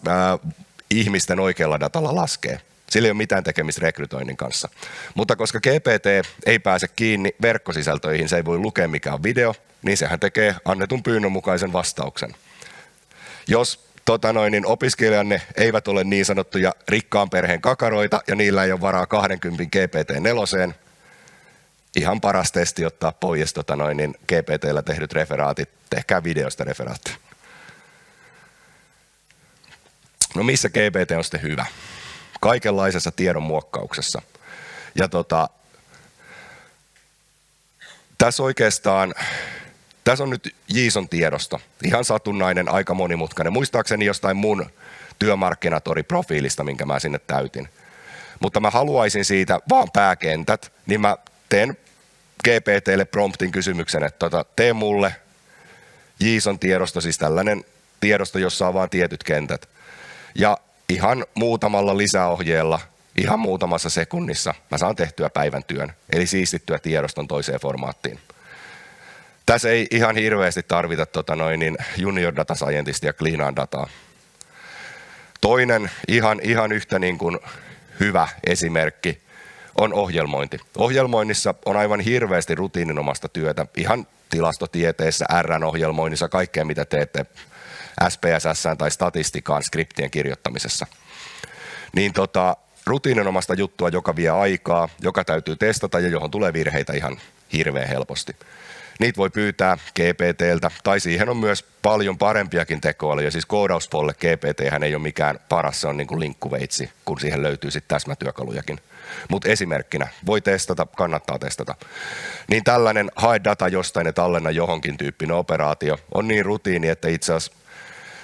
Speaker 3: ihmisten oikealla datalla laskea. Sillä ei ole mitään tekemistä rekrytoinnin kanssa. Mutta koska GPT ei pääse kiinni verkkosisältöihin, se ei voi lukea mikä on video, niin sehän tekee annetun pyynnön mukaisen vastauksen. Jos opiskelijanne eivät ole niin sanottuja rikkaan perheen kakaroita ja niillä ei ole varaa 20 GPT-4, ihan paras testi ottaa pois GPT:llä tehdyt referaatit, tehkää videosta referaatti. No missä GPT on sitten hyvä? Kaikenlaisessa tiedon muokkauksessa. Ja tässä on nyt JSON tiedosto. Ihan satunnainen, aika monimutkainen. Muistaakseni jostain mun työmarkkinatori-profiilista, minkä mä sinne täytin. Mutta mä haluaisin siitä vaan pääkentät, niin mä teen GPT:lle promptin kysymyksen, että tee mulle JSON-tiedosto, siis tällainen tiedosto, jossa on vaan tietyt kentät. Ja ihan muutamalla lisäohjeella ihan muutamassa sekunnissa mä saan tehtyä päivän työn, eli siistittyä tiedoston toiseen formaattiin. Tässä ei ihan hirveästi tarvita junior data scientistia cleanaan dataa. Toinen ihan yhtä niin kuin hyvä esimerkki on ohjelmointi. Ohjelmoinnissa on aivan hirveästi rutiininomasta työtä, ihan tilastotieteessä, R-ohjelmoinnissa, kaikkea mitä teette SPSS tai statistikaan skriptien kirjoittamisessa. Niin rutiininomasta juttua, joka vie aikaa, joka täytyy testata ja johon tulee virheitä ihan hirveän helposti. Niitä voi pyytää GPT:ltä, tai siihen on myös paljon parempiakin tekoälyjä. Siis koodauspuolelle GPT:hän ei ole mikään paras, se on niin kuin linkkuveitsi, kun siihen löytyy sitten täsmätyökalujakin. Mutta esimerkkinä, voi testata, kannattaa testata. Niin tällainen hae data jostain ja tallenna johonkin tyyppinen operaatio on niin rutiini, että itse asiassa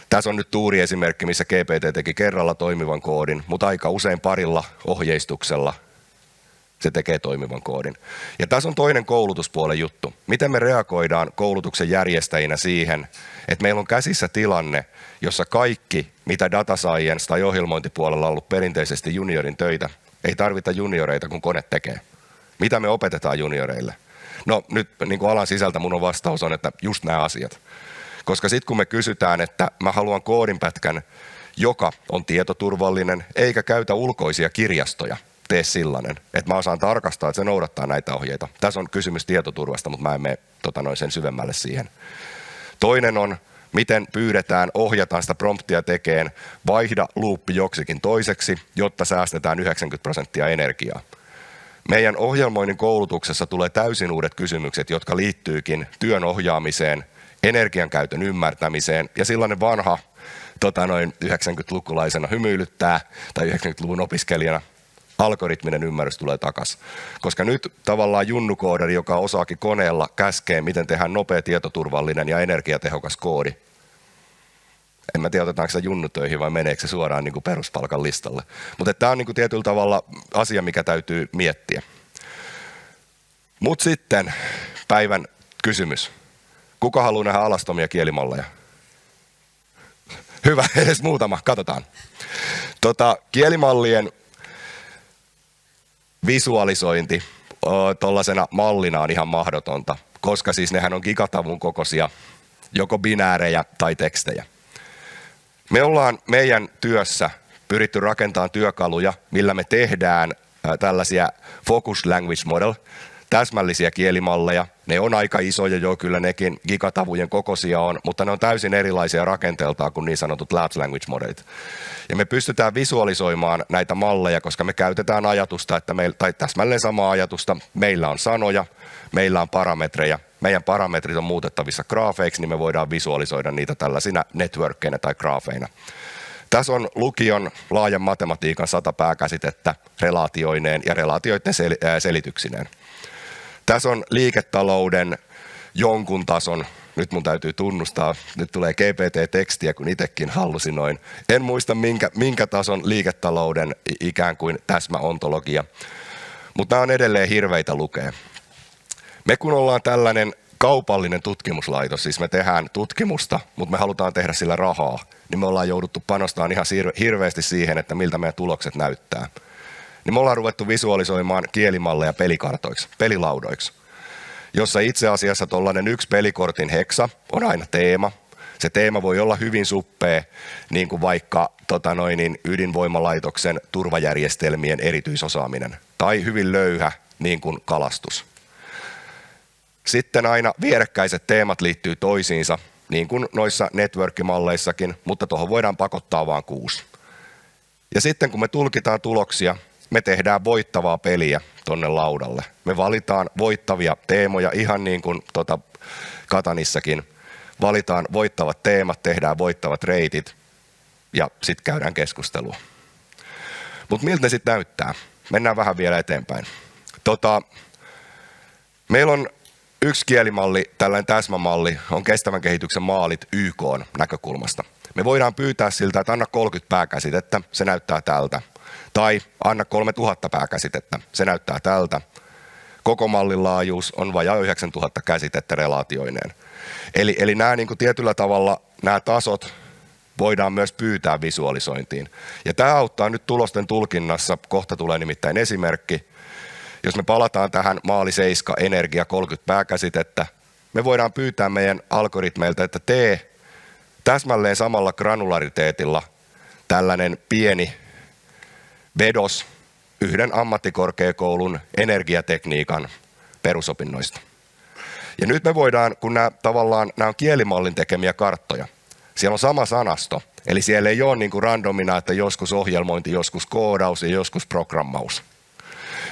Speaker 3: tässä on nyt tuuriesimerkki, missä GPT teki kerralla toimivan koodin, mutta aika usein parilla ohjeistuksella se tekee toimivan koodin. Ja tässä on toinen koulutuspuolen juttu. Miten me reagoidaan koulutuksen järjestäjinä siihen, että meillä on käsissä tilanne, jossa kaikki, mitä data science tai ohjelmointipuolella on ollut perinteisesti juniorin töitä, ei tarvita junioreita, kun kone tekee. Mitä me opetetaan junioreille? No nyt niin kuin alan sisältä mun vastaus on, että just nämä asiat. Koska sitten kun me kysytään, että mä haluan koodinpätkän, joka on tietoturvallinen, eikä käytä ulkoisia kirjastoja, tee sellainen, että mä osaan tarkastaa, että se noudattaa näitä ohjeita. Tässä on kysymys tietoturvasta, mutta mä en mene sen syvemmälle siihen. Toinen on, miten pyydetään, ohjataan sitä promptia tekeen, vaihda luuppi joksikin toiseksi, jotta säästetään 90% energiaa. Meidän ohjelmoinnin koulutuksessa tulee täysin uudet kysymykset, jotka liittyykin työn ohjaamiseen, energiankäytön ymmärtämiseen ja sellainen vanha 90-lukulaisena hymyilyttää tai 90-luvun opiskelijana algoritminen ymmärrys tulee takaisin. Koska nyt tavallaan junnukoodari, joka osaakin koneella käskee, miten tehdään nopea, tietoturvallinen ja energiatehokas koodi. En mä tiedä, otetaanko se junnutöihin vai meneekö se suoraan niin kuin peruspalkan listalle. Mutta tämä on niin kuin tietyllä tavalla asia, mikä täytyy miettiä. Mutta sitten päivän kysymys. Kuka haluaa nähdä alastomia kielimalleja? Hyvä, edes muutama, katsotaan. Kielimallien visualisointi tuollaisena mallina on ihan mahdotonta, koska siis nehän on gigatavun kokoisia, joko binäärejä tai tekstejä. Me ollaan meidän työssä pyritty rakentamaan työkaluja, millä me tehdään tällaisia focus language model, täsmällisiä kielimalleja. Ne on aika isoja jo, kyllä nekin gigatavujen kokoisia on, mutta ne on täysin erilaisia rakenteeltaan kuin niin sanotut large language modelit. Ja me pystytään visualisoimaan näitä malleja, koska me käytetään ajatusta, tai täsmälleen samaa ajatusta, meillä on sanoja, meillä on parametreja, meidän parametrit on muutettavissa graafeiksi, niin me voidaan visualisoida niitä tällaisina networkkeina tai graafeina. Tässä on lukion laajan matematiikan 100 pääkäsitettä relaatioineen ja relaatioiden selityksineen. Tässä on liiketalouden jonkun tason, nyt mun täytyy tunnustaa, nyt tulee GPT-tekstiä, kun itsekin hallusinoin. En muista minkä tason liiketalouden ikään kuin täsmäontologia, mutta nämä on edelleen hirveitä lukea. Me kun ollaan tällainen kaupallinen tutkimuslaitos, siis me tehdään tutkimusta, mutta me halutaan tehdä sillä rahaa, niin me ollaan jouduttu panostamaan ihan hirveästi siihen, että miltä meidän tulokset näyttää. Niin me ollaan ruvettu visualisoimaan kielimalleja pelikartoiksi, pelilaudoiksi, jossa itse asiassa tuollainen yksi pelikortin heksa on aina teema. Se teema voi olla hyvin suppea, niin kuin vaikka ydinvoimalaitoksen turvajärjestelmien erityisosaaminen, tai hyvin löyhä, niin kuin kalastus. Sitten aina vierekkäiset teemat liittyy toisiinsa, niin kuin noissa network-malleissakin, mutta tuohon voidaan pakottaa vain 6. Ja sitten kun me tulkitaan tuloksia, me tehdään voittavaa peliä tonne laudalle. Me valitaan voittavia teemoja, ihan niin kuin Katanissakin. Valitaan voittavat teemat, tehdään voittavat reitit ja sitten käydään keskustelua. Mutta miltä ne sitten näyttää? Mennään vähän vielä eteenpäin. Meillä on yksi kielimalli, tällainen täsmämalli, on kestävän kehityksen maalit YK:n näkökulmasta. Me voidaan pyytää siltä, että anna 30 pääkäsitettä, se näyttää tältä. Tai anna 3000 pääkäsitettä, se näyttää tältä. Koko mallin laajuus on vajaa 9000 käsitettä relaatioineen. Eli nämä niin kuin tietyllä tavalla nämä tasot voidaan myös pyytää visualisointiin. Ja tämä auttaa nyt tulosten tulkinnassa. Kohta tulee nimittäin esimerkki. Jos me palataan tähän maali 7 energia 30 pääkäsitettä, me voidaan pyytää meidän algoritmeilta, että tee täsmälleen samalla granulariteetilla tällainen pieni vedos yhden ammattikorkeakoulun energiatekniikan perusopinnoista. Ja nyt me voidaan, kun nämä on kielimallin tekemiä karttoja, siellä on sama sanasto, eli siellä ei ole niin kuin randomina, että joskus ohjelmointi, joskus koodaus ja joskus programmaus.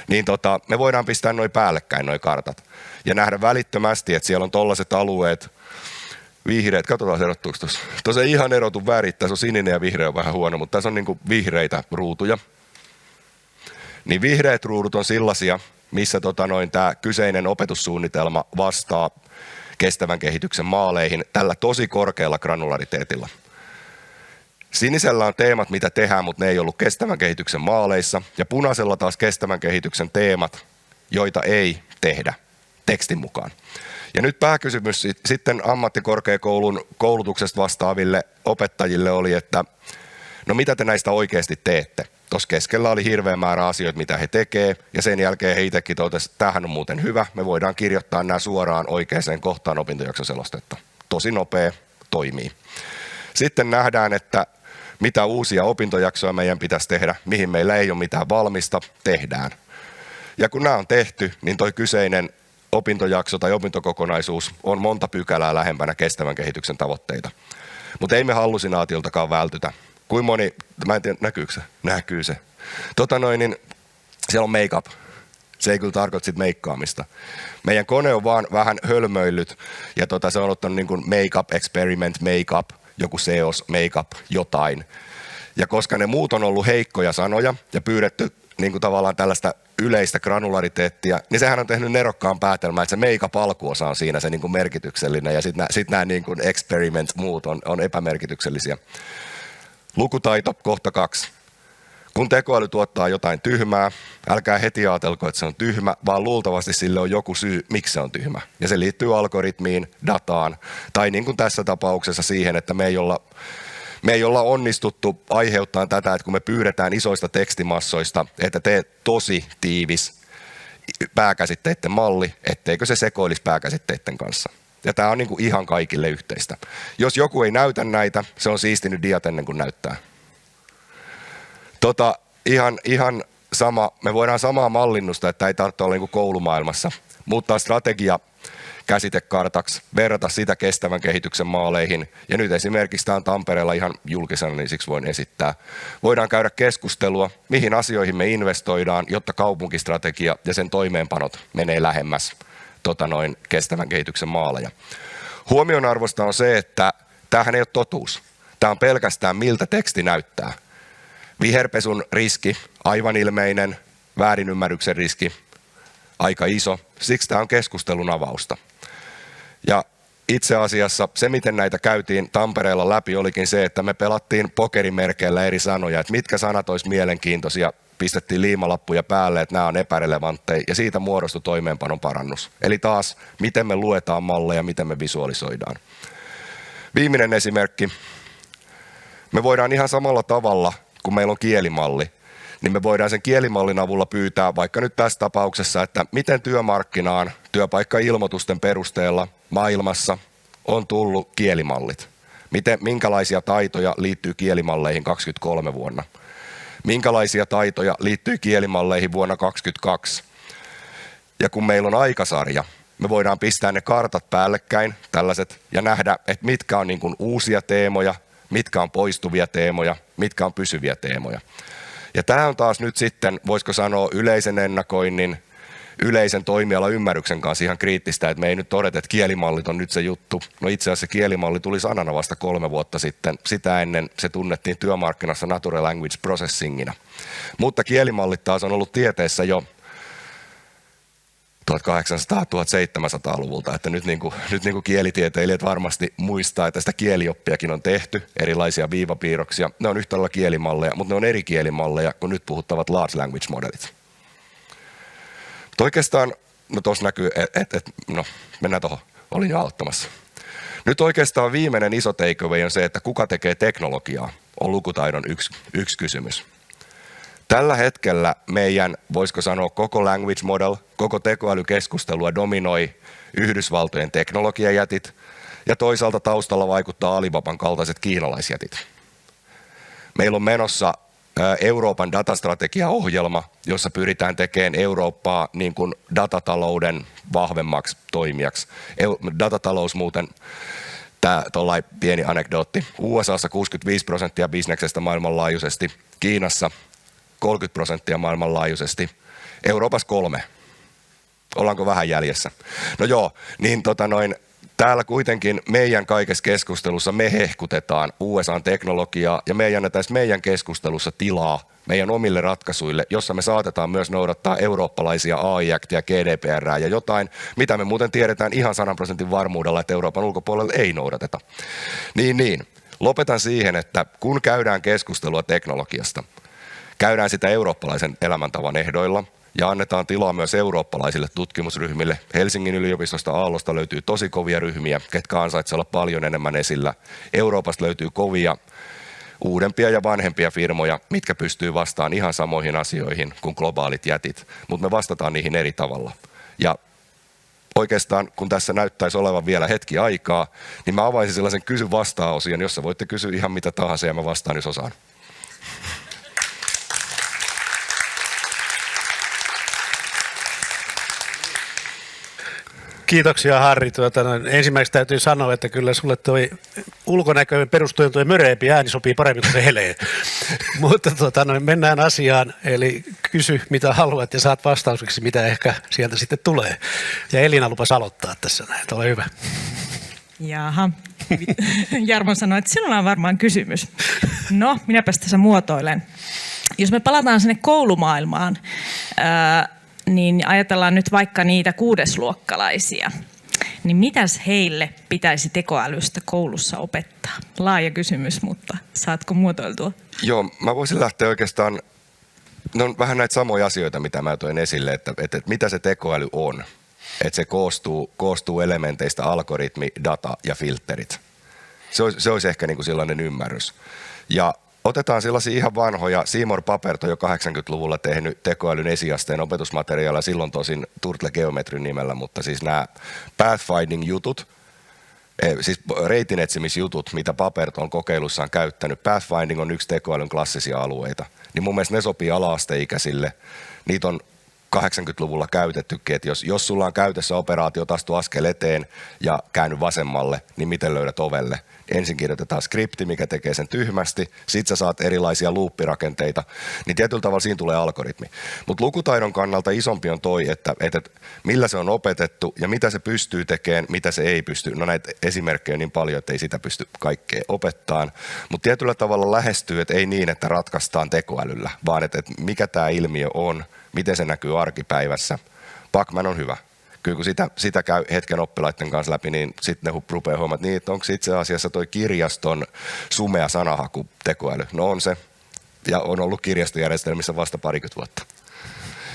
Speaker 3: Niin me voidaan pistää noin päällekkäin noi kartat ja nähdä välittömästi, että siellä on tollaiset alueet, vihreät, katsotaan erottuuko tuossa. Tuossa ei ihan erotu värit, tässä on sininen ja vihreä on vähän huono, mutta tässä on niin kuin vihreitä ruutuja. Niin vihreät ruudut on sellaisia, missä tämä kyseinen opetussuunnitelma vastaa kestävän kehityksen maaleihin tällä tosi korkealla granulariteetilla. Sinisellä on teemat, mitä tehdään, mutta ne ei ollut kestävän kehityksen maaleissa. Ja punaisella taas kestävän kehityksen teemat, joita ei tehdä tekstin mukaan. Ja nyt pääkysymys sitten ammattikorkeakoulun koulutuksesta vastaaville opettajille oli, että no mitä te näistä oikeasti teette? Tuossa keskellä oli hirveä määrä asioita, mitä he tekee, ja sen jälkeen he itsekin totesivat, että tämähän on muuten hyvä, me voidaan kirjoittaa nämä suoraan oikeaan kohtaan opintojaksoselostetta. Tosi nopea, toimii. Sitten nähdään, että mitä uusia opintojaksoja meidän pitäisi tehdä, mihin meillä ei ole mitään valmista, tehdään. Ja kun nämä on tehty, niin toi kyseinen opintojakso tai opintokokonaisuus on monta pykälää lähempänä kestävän kehityksen tavoitteita. Mutta ei me hallusinaatioltakaan vältytä. Kuin moni, mä en tiedä, näkyykö se? Näkyy se. Niin siellä on make-up. Se ei kyllä tarkoita sit meikkaamista. Meidän kone on vaan vähän hölmöillyt ja se on ottanut niin kuin make-up, experiment, make-up, joku seos, make-up, jotain. Ja koska ne muut on ollut heikkoja sanoja ja pyydetty niin kuin tavallaan tällaista yleistä granulariteettia, niin sehän on tehnyt nerokkaan päätelmän, että se make-up alkuosa on siinä se niin kuin merkityksellinen ja sitten nämä niin kuin experiment muut on epämerkityksellisiä. Lukutaito, kohta 2. Kun tekoäly tuottaa jotain tyhmää, älkää heti ajatelko, että se on tyhmä, vaan luultavasti sille on joku syy, miksi se on tyhmä. Ja se liittyy algoritmiin, dataan, tai niin kuin tässä tapauksessa siihen, että me ei olla onnistuttu aiheuttamaan tätä, että kun me pyydetään isoista tekstimassoista, että tee tosi tiivis pääkäsitteiden malli, etteikö se sekoilisi pääkäsitteiden kanssa. Ja tämä on niin kuin ihan kaikille yhteistä. Jos joku ei näytä näitä, se on siistinyt diat ennen kuin näyttää. Ihan sama, me voidaan samaa mallinnusta, että ei tarvitse olla niin kuin koulumaailmassa, muuttaa strategia käsitekartaksi, verrata sitä kestävän kehityksen maaleihin. Ja nyt esimerkiksi tämä on Tampereella ihan julkisena, niin siksi voin esittää. Voidaan käydä keskustelua, mihin asioihin me investoidaan, jotta kaupunkistrategia ja sen toimeenpanot menee lähemmäs kestävän kehityksen maaleja. Huomionarvoista on se, että tämähän ei ole totuus. Tämä on pelkästään miltä teksti näyttää. Viherpesun riski, aivan ilmeinen, väärinymmärryksen riski, aika iso. Siksi tämä on keskustelun avausta. Ja itse asiassa se, miten näitä käytiin Tampereella läpi, olikin se, että me pelattiin pokerimerkeillä eri sanoja, että mitkä sanat olisi mielenkiintoisia, pistettiin liimalappuja päälle, että nämä on epärelevantteja, ja siitä muodostui toimeenpanon parannus. Eli taas, miten me luetaan malleja, miten me visualisoidaan. Viimeinen esimerkki. Me voidaan ihan samalla tavalla, kun meillä on kielimalli, niin me voidaan sen kielimallin avulla pyytää, vaikka nyt tässä tapauksessa, että miten työmarkkinaan työpaikkailmoitusten perusteella maailmassa on tullut kielimallit. Minkälaisia taitoja liittyy kielimalleihin 2023 vuonna? Minkälaisia taitoja liittyy kielimalleihin vuonna 2022? Ja kun meillä on aikasarja, me voidaan pistää ne kartat päällekkäin, tällaiset, ja nähdä, että mitkä on niin kuin uusia teemoja, mitkä on poistuvia teemoja, mitkä on pysyviä teemoja. Ja tämä on taas nyt sitten, voisiko sanoa, yleisen ennakoinnin, yleisen toimialaymmärryksen kanssa ihan kriittistä, että me ei nyt todeta, että kielimallit on nyt se juttu. No itse asiassa kielimalli tuli sanana vasta 3 vuotta sitten. Sitä ennen se tunnettiin työmarkkinassa natural language processingina. Mutta kielimallit taas on ollut tieteessä jo 1800-1700-luvulta, että nyt kielitieteilijät varmasti muistaa, että sitä kielioppiakin on tehty, erilaisia viivapiirroksia. Ne on yhtä lailla kielimalleja, mutta ne on eri kielimalleja kuin nyt puhuttavat large language modelit. Mutta oikeastaan, no tuossa näkyy, no mennään tuohon, olin jo auttamassa. Nyt oikeastaan viimeinen iso takeaway on se, että kuka tekee teknologiaa, on lukutaidon yksi kysymys. Tällä hetkellä meidän, voisiko sanoa, koko language model, koko tekoälykeskustelua dominoi Yhdysvaltojen teknologiajätit ja toisaalta taustalla vaikuttaa Alibaban kaltaiset kiinalaisjätit. Meillä on menossa Euroopan datastrategiaohjelma, jossa pyritään tekemään Eurooppaa niin kuin datatalouden vahvemmaksi toimijaksi. Datatalous muuten, tämä pieni anekdootti, USAssa 65% bisneksestä maailmanlaajuisesti, Kiinassa 30% maailmanlaajuisesti, Euroopassa 3%. Ollaanko vähän jäljessä? No joo, niin täällä kuitenkin meidän kaikessa keskustelussa me hehkutetaan USA:n-teknologiaa ja me ei anneta meidän keskustelussa tilaa meidän omille ratkaisuille, jossa me saatetaan myös noudattaa eurooppalaisia AI-aktia, GDPRää ja jotain, mitä me muuten tiedetään ihan 100% varmuudella, että Euroopan ulkopuolella ei noudateta. Niin. Lopetan siihen, että kun käydään keskustelua teknologiasta, käydään sitä eurooppalaisen elämäntavan ehdoilla, ja annetaan tilaa myös eurooppalaisille tutkimusryhmille. Helsingin yliopistosta Aallosta löytyy tosi kovia ryhmiä, ketkä ansaitsevat olla paljon enemmän esillä. Euroopasta löytyy kovia, uudempia ja vanhempia firmoja, mitkä pystyy vastaamaan ihan samoihin asioihin kuin globaalit jätit, mutta me vastataan niihin eri tavalla. Ja oikeastaan, kun tässä näyttäisi olevan vielä hetki aikaa, niin mä avaisin sellaisen kysy-vastaa-osion, jossa voitte kysyä ihan mitä tahansa ja mä vastaan, jos osaan.
Speaker 4: Kiitoksia Harri. Ensimmäiseksi täytyy sanoa, että kyllä sulle toi ulkonäköön perustuen tuo möreempi ääni sopii paremmin kuin se helee. Mutta mennään asiaan, eli kysy mitä haluat ja saat vastaukseksi mitä ehkä sieltä sitten tulee. Ja Elina lupas aloittaa tässä näin, ole hyvä.
Speaker 5: Jaha, Jarmo sanoi, että sinulla on varmaan kysymys. No, minäpäs tässä muotoilen. Jos me palataan sinne koulumaailmaan, niin ajatellaan nyt vaikka niitä kuudesluokkalaisia, niin mitäs heille pitäisi tekoälystä koulussa opettaa? Laaja kysymys, mutta saatko muotoiltua?
Speaker 3: Joo, mä voisin lähteä oikeastaan, ne on vähän näitä samoja asioita, mitä mä toin esille, että mitä se tekoäly on. Että se koostuu elementeistä algoritmi, data ja filterit. Se olisi ehkä niin kuin sellainen ymmärrys. Ja otetaan sellaisia ihan vanhoja, Seymour Papert on jo 80-luvulla tehnyt tekoälyn esiasteen opetusmateriaalia, silloin tosin Turtle Geometry nimellä, mutta siis nämä pathfinding-jutut, siis reitinetsimisjutut, mitä Papert on kokeilussaan käyttänyt, pathfinding on yksi tekoälyn klassisia alueita, niin mun mielestä ne sopii ala-asteikäisille, niitä on 80-luvulla käytettykin, että jos sulla on käytössä operaatio, astu askel eteen ja käänny vasemmalle, niin miten löydät ovelle? Ensin kirjoitetaan skripti, mikä tekee sen tyhmästi, sit sä saat erilaisia loop-rakenteita, niin tietyllä tavalla siinä tulee algoritmi. Mutta lukutaidon kannalta isompi on toi, että millä se on opetettu ja mitä se pystyy tekemään, mitä se ei pysty. No näitä esimerkkejä on niin paljon, että ei sitä pysty kaikkea opettamaan, mutta tietyllä tavalla lähestyy, että ei niin, että ratkaistaan tekoälyllä, vaan että mikä tämä ilmiö on, miten se näkyy arkipäivässä. Pacman on hyvä. Kyllä kun sitä käy hetken oppilaiden kanssa läpi, niin sitten ne rupeaa huomaamaan, niin, että onko itse asiassa toi kirjaston sumea sanahaku tekoäly. No on se, ja on ollut kirjastojärjestelmissä vasta 20 vuotta.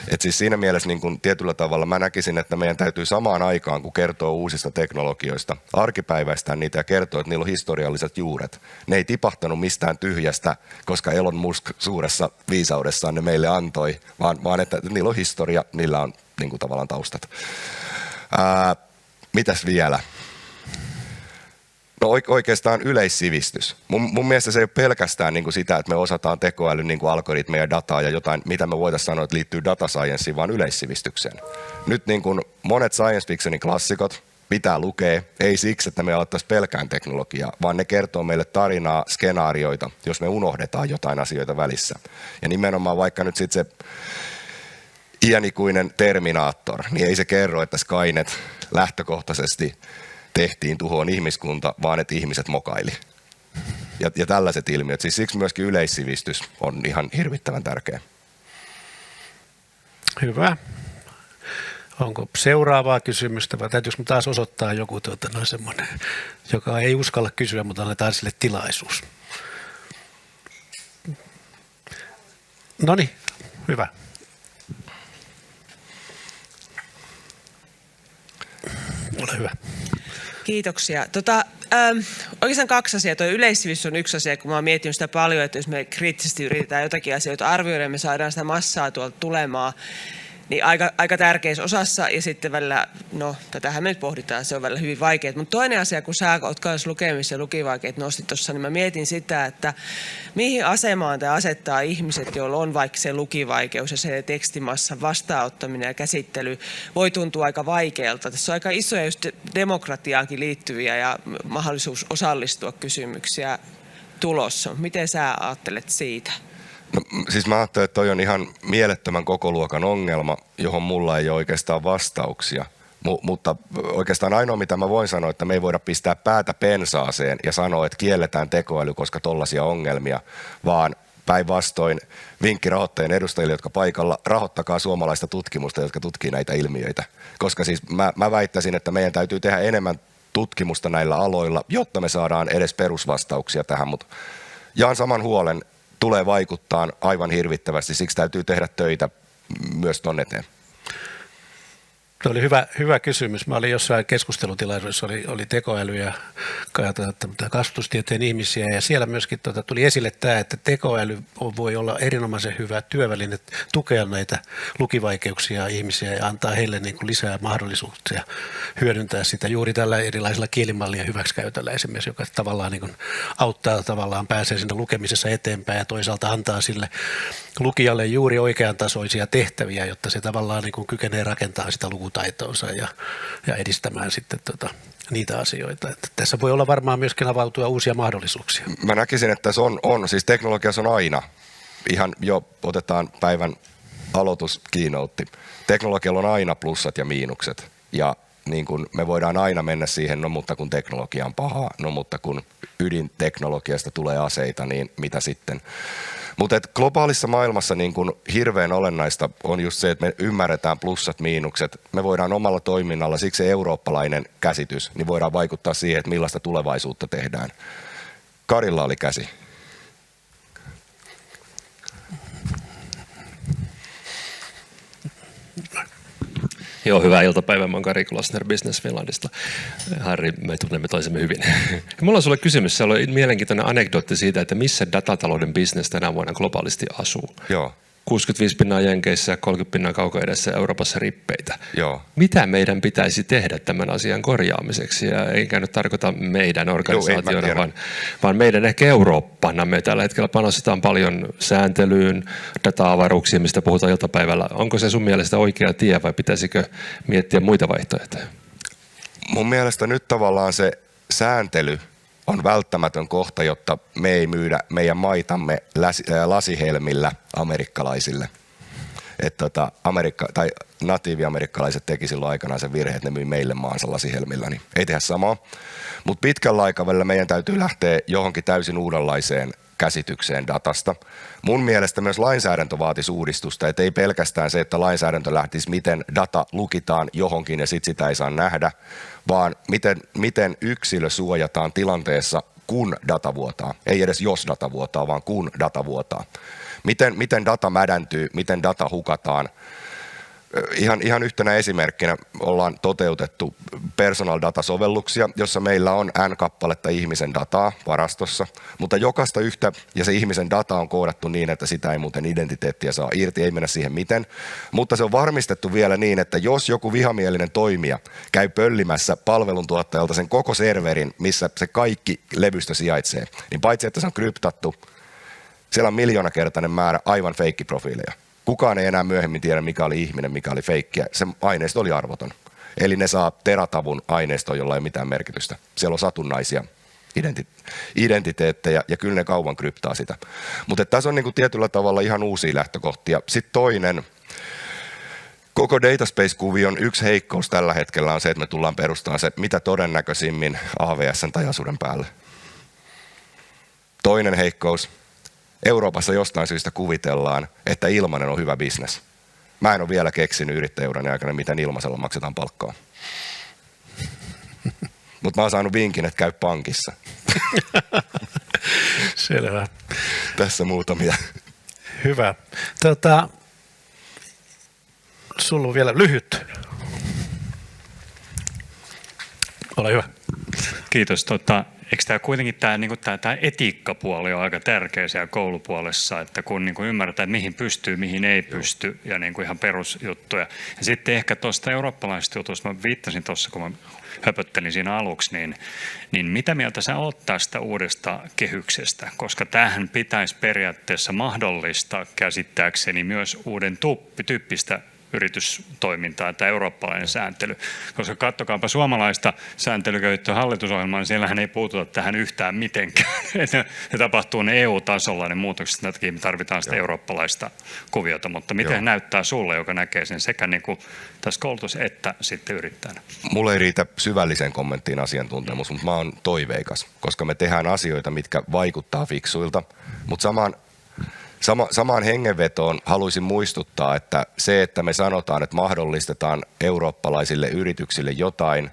Speaker 3: Et siis siinä mielessä niin kun tietyllä tavalla mä näkisin, että meidän täytyy samaan aikaan, kun kertoo uusista teknologioista, arkipäiväistää niitä ja kertoo, että niillä on historialliset juuret. Ne ei tipahtanut mistään tyhjästä, koska Elon Musk suuressa viisaudessaan ne meille antoi, vaan että niillä on historia, niillä on niin kuin tavallaan taustat. Mitäs vielä? No oikeastaan yleissivistys. Mun mielestä se ei ole pelkästään niin kuin sitä, että me osataan tekoälyn niin kuin algoritmeja, dataa ja jotain, mitä me voitaisiin sanoa, että liittyy data scienceen, vaan yleissivistykseen. Nyt niin kuin monet science fictionin klassikot pitää lukea, ei siksi, että me alettaisiin pelkään teknologiaa, vaan ne kertoo meille tarinaa, skenaarioita, jos me unohdetaan jotain asioita välissä. Ja nimenomaan vaikka nyt sitten se iänikuinen Terminaattor, niin ei se kerro, että Skynet lähtökohtaisesti tehtiin tuhoon ihmiskunta, vaan että ihmiset mokaili. Ja tällaiset ilmiöt. Siis siksi myöskin yleissivistys on ihan hirvittävän tärkeä.
Speaker 4: Hyvä. Onko seuraavaa kysymystä vai täytyykö taas osoittaa joku semmoinen, joka ei uskalla kysyä, mutta annetaan sille tilaisuus. Noniin, hyvä. Ole hyvä.
Speaker 6: Kiitoksia. Oikeastaan 2 asiaa. Tuo yleissivistys on yksi asia, kun mä oon miettinyt sitä paljon, että jos me kriittisesti yritetään jotakin asioita arvioida ja me saadaan sitä massaa tuolta tulemaan, niin aika tärkeässä osassa, ja sitten välillä, no tätähän me nyt pohditaan, se on välillä hyvin vaikeaa. Mutta toinen asia, kun sä oot kanssa lukemis- ja lukivaikeet nostit tuossa, niin mä mietin sitä, että mihin asemaan tämä asettaa ihmiset, joilla on vaikka se lukivaikeus ja se tekstimassan vastaanottaminen ja käsittely voi tuntua aika vaikealta. Tässä on aika isoja just demokratiaankin liittyviä ja mahdollisuus osallistua kysymyksiä tulossa. Miten sä ajattelet siitä?
Speaker 3: No, siis mä ajattelen, että toi on ihan mielettömän kokoluokan ongelma, johon mulla ei ole oikeastaan vastauksia. Mutta oikeastaan ainoa, mitä mä voin sanoa, että me ei voida pistää päätä pensaaseen ja sanoa, että kielletään tekoäly, koska tollaisia ongelmia, vaan päinvastoin vinkki rahoittajien edustajille, jotka paikalla, rahoittakaa suomalaista tutkimusta, jotka tutkii näitä ilmiöitä. Koska siis mä väittäisin, että meidän täytyy tehdä enemmän tutkimusta näillä aloilla, jotta me saadaan edes perusvastauksia tähän, mutta jaan saman huolen. Tulee vaikuttaa aivan hirvittävästi, siksi täytyy tehdä töitä myös tuonne eteen.
Speaker 4: Tuo oli hyvä kysymys. Mä olin jossain keskustelutilaisuudessa, oli tekoäly ja kasvatustieteen ihmisiä, ja siellä myöskin tuli esille tämä, että tekoäly voi olla erinomaisen hyvä työväline tukea näitä lukivaikeuksia ihmisiä ja antaa heille niin kuin lisää mahdollisuuksia hyödyntää sitä juuri tällä erilaisilla kielimallien hyväksikäytöllä esimerkiksi, joka tavallaan niin kuin auttaa pääsee siinä lukemisessa eteenpäin ja toisaalta antaa sille lukijalle juuri oikean tasoisia tehtäviä, jotta se tavallaan niin kuin kykenee rakentamaan sitä lukutaitoonsa ja edistämään sitten niitä asioita. Että tässä voi olla varmaan myöskin avautua uusia mahdollisuuksia. Mä
Speaker 3: näkisin, että se on siis teknologiassa on aina, ihan jo otetaan päivän aloituskiinoutti. Teknologialla on aina plussat ja miinukset, ja niin kuin me voidaan aina mennä siihen, no mutta kun teknologia on pahaa, no mutta kun ydinteknologiasta tulee aseita, niin mitä sitten? Mutta globaalissa maailmassa niin kun hirveän olennaista on just se, että me ymmärretään plussat, miinukset. Me voidaan omalla toiminnalla, siksi se eurooppalainen käsitys, niin voidaan vaikuttaa siihen, että millaista tulevaisuutta tehdään. Karilla oli käsi.
Speaker 7: Joo, hyvää iltapäivää. Mä oon Kari Klossner Business Finlandista. Harri, me tunnemme toisemme hyvin. Mulla on sulle kysymys. Se oli mielenkiintoinen anekdootti siitä, että missä datatalouden business tänä vuonna globaalisti asuu.
Speaker 3: Joo.
Speaker 7: 65% Jenkeissä ja 30% kaukoidässä ja Euroopassa rippeitä.
Speaker 3: Joo.
Speaker 7: Mitä meidän pitäisi tehdä tämän asian korjaamiseksi? Ja eikä nyt tarkoita meidän organisaationa, vaan meidän ehkä Eurooppana. Me tällä hetkellä panostetaan paljon sääntelyyn, data-avaruuksiin, mistä puhutaan iltapäivällä. Onko se sun mielestä oikea tie vai pitäisikö miettiä muita vaihtoehtoja?
Speaker 3: Mun mielestä nyt tavallaan se sääntely on välttämätön kohta, jotta me ei myydä meidän maitamme lasihelmillä amerikkalaisille. Että natiiviamerikkalaiset teki silloin aikanaan sen virhe, että ne myi meille maansa lasihelmillä, niin ei tehdä samaa. Mutta pitkällä aikavälillä meidän täytyy lähteä johonkin täysin uudenlaiseen käsitykseen datasta. Mun mielestä myös lainsäädäntö vaatisi uudistusta, että ei pelkästään se, että lainsäädäntö lähtisi, miten data lukitaan johonkin ja sitten sitä ei saa nähdä, vaan miten yksilö suojataan tilanteessa, kun data vuotaa. Ei edes jos data vuotaa, vaan kun data vuotaa. Miten data mädäntyy, miten data hukataan. Ihan yhtenä esimerkkinä ollaan toteutettu personal data-sovelluksia, jossa meillä on N kappaletta ihmisen dataa varastossa, mutta jokaista yhtä, ja se ihmisen data on koodattu niin, että sitä ei muuten identiteettiä saa irti, ei mennä siihen miten, mutta se on varmistettu vielä niin, että jos joku vihamielinen toimija käy pöllimässä palveluntuottajalta sen koko serverin, missä se kaikki levystä sijaitsee, niin paitsi että se on kryptattu, siellä on miljoonakertainen määrä aivan feikkiprofiileja. Kukaan ei enää myöhemmin tiedä, mikä oli ihminen, mikä oli feikkiä. Se aineisto oli arvoton. Eli ne saa teratavun aineistoon, jolla ei ole mitään merkitystä. Siellä on satunnaisia identiteettejä ja kyllä ne kauan kryptaa sitä. Mutta tässä on niinku tietyllä tavalla ihan uusia lähtökohtia. Sitten toinen, koko dataspace-kuvion yksi heikkous tällä hetkellä on se, että me tullaan perustamaan se mitä todennäköisimmin AWS:n tai Azuren päälle. Toinen heikkous, Euroopassa jostain syystä kuvitellaan, että ilmainen on hyvä bisnes. Mä en ole vielä keksinyt yrittäjäurani aikana, miten ilmaisella maksetaan palkkaa. Mutta mä oon saanut vinkin, että käy pankissa.
Speaker 4: Selvä.
Speaker 3: Tässä muutamia.
Speaker 4: Hyvä. Sulla on vielä lyhyt. Ole hyvä.
Speaker 8: Kiitos. Eikö tämä kuitenkin tämä etiikkapuoli on aika tärkeä siellä koulupuolessa, että kun niin kuin ymmärretään, että mihin pystyy, mihin ei pysty ja niin kuin ihan perusjuttuja. Ja sitten ehkä tuosta eurooppalaisesta jutusta, mä viittasin tuossa, kun mä höpöttelin siinä aluksi, niin mitä mieltä sä oot tästä uudesta kehyksestä? Koska tämähän pitäisi periaatteessa mahdollistaa käsittääkseni myös uuden tyyppistä yritystoimintaa, tämä eurooppalainen sääntely. Koska katsokaapa suomalaista sääntelykäyttöä hallitusohjelmaa, niin siellähän ei puututa tähän yhtään mitenkään. Ne tapahtuu ne EU-tasolla, ne muutokset, sen takia me tarvitaan sitä eurooppalaista kuviota. Mutta miten näyttää sulle, joka näkee sen sekä niin kuin tässä koulutus että sitten yrittäjänä?
Speaker 3: Mulla ei riitä syvällisen kommenttiin asiantuntemus, mutta mä oon toiveikas, koska me tehdään asioita, mitkä vaikuttaa fiksuilta, mutta samaan hengenvetoon haluaisin muistuttaa, että se, että me sanotaan, että mahdollistetaan eurooppalaisille yrityksille jotain,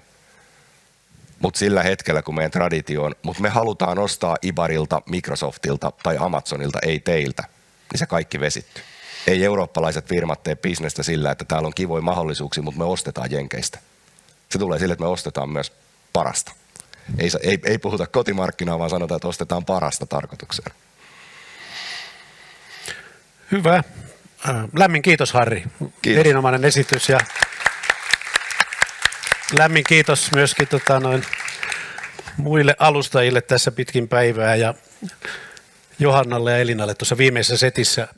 Speaker 3: mutta sillä hetkellä, kun meidän traditio on, mutta me halutaan ostaa Ibarilta, Microsoftilta tai Amazonilta, ei teiltä, niin se kaikki vesittyy. Ei eurooppalaiset firmat tee bisnestä sillä, että täällä on kivoja mahdollisuuksia, mutta me ostetaan jenkeistä. Se tulee sille, että me ostetaan myös parasta. Ei puhuta kotimarkkinaa, vaan sanotaan, että ostetaan parasta tarkoitukseen.
Speaker 4: Hyvä. Lämmin kiitos, Harri.
Speaker 3: Kiitos.
Speaker 4: Erinomainen esitys ja lämmin kiitos myöskin muille alustajille tässä pitkin päivää ja Johannalle ja Elinalle tuossa viimeisessä setissä.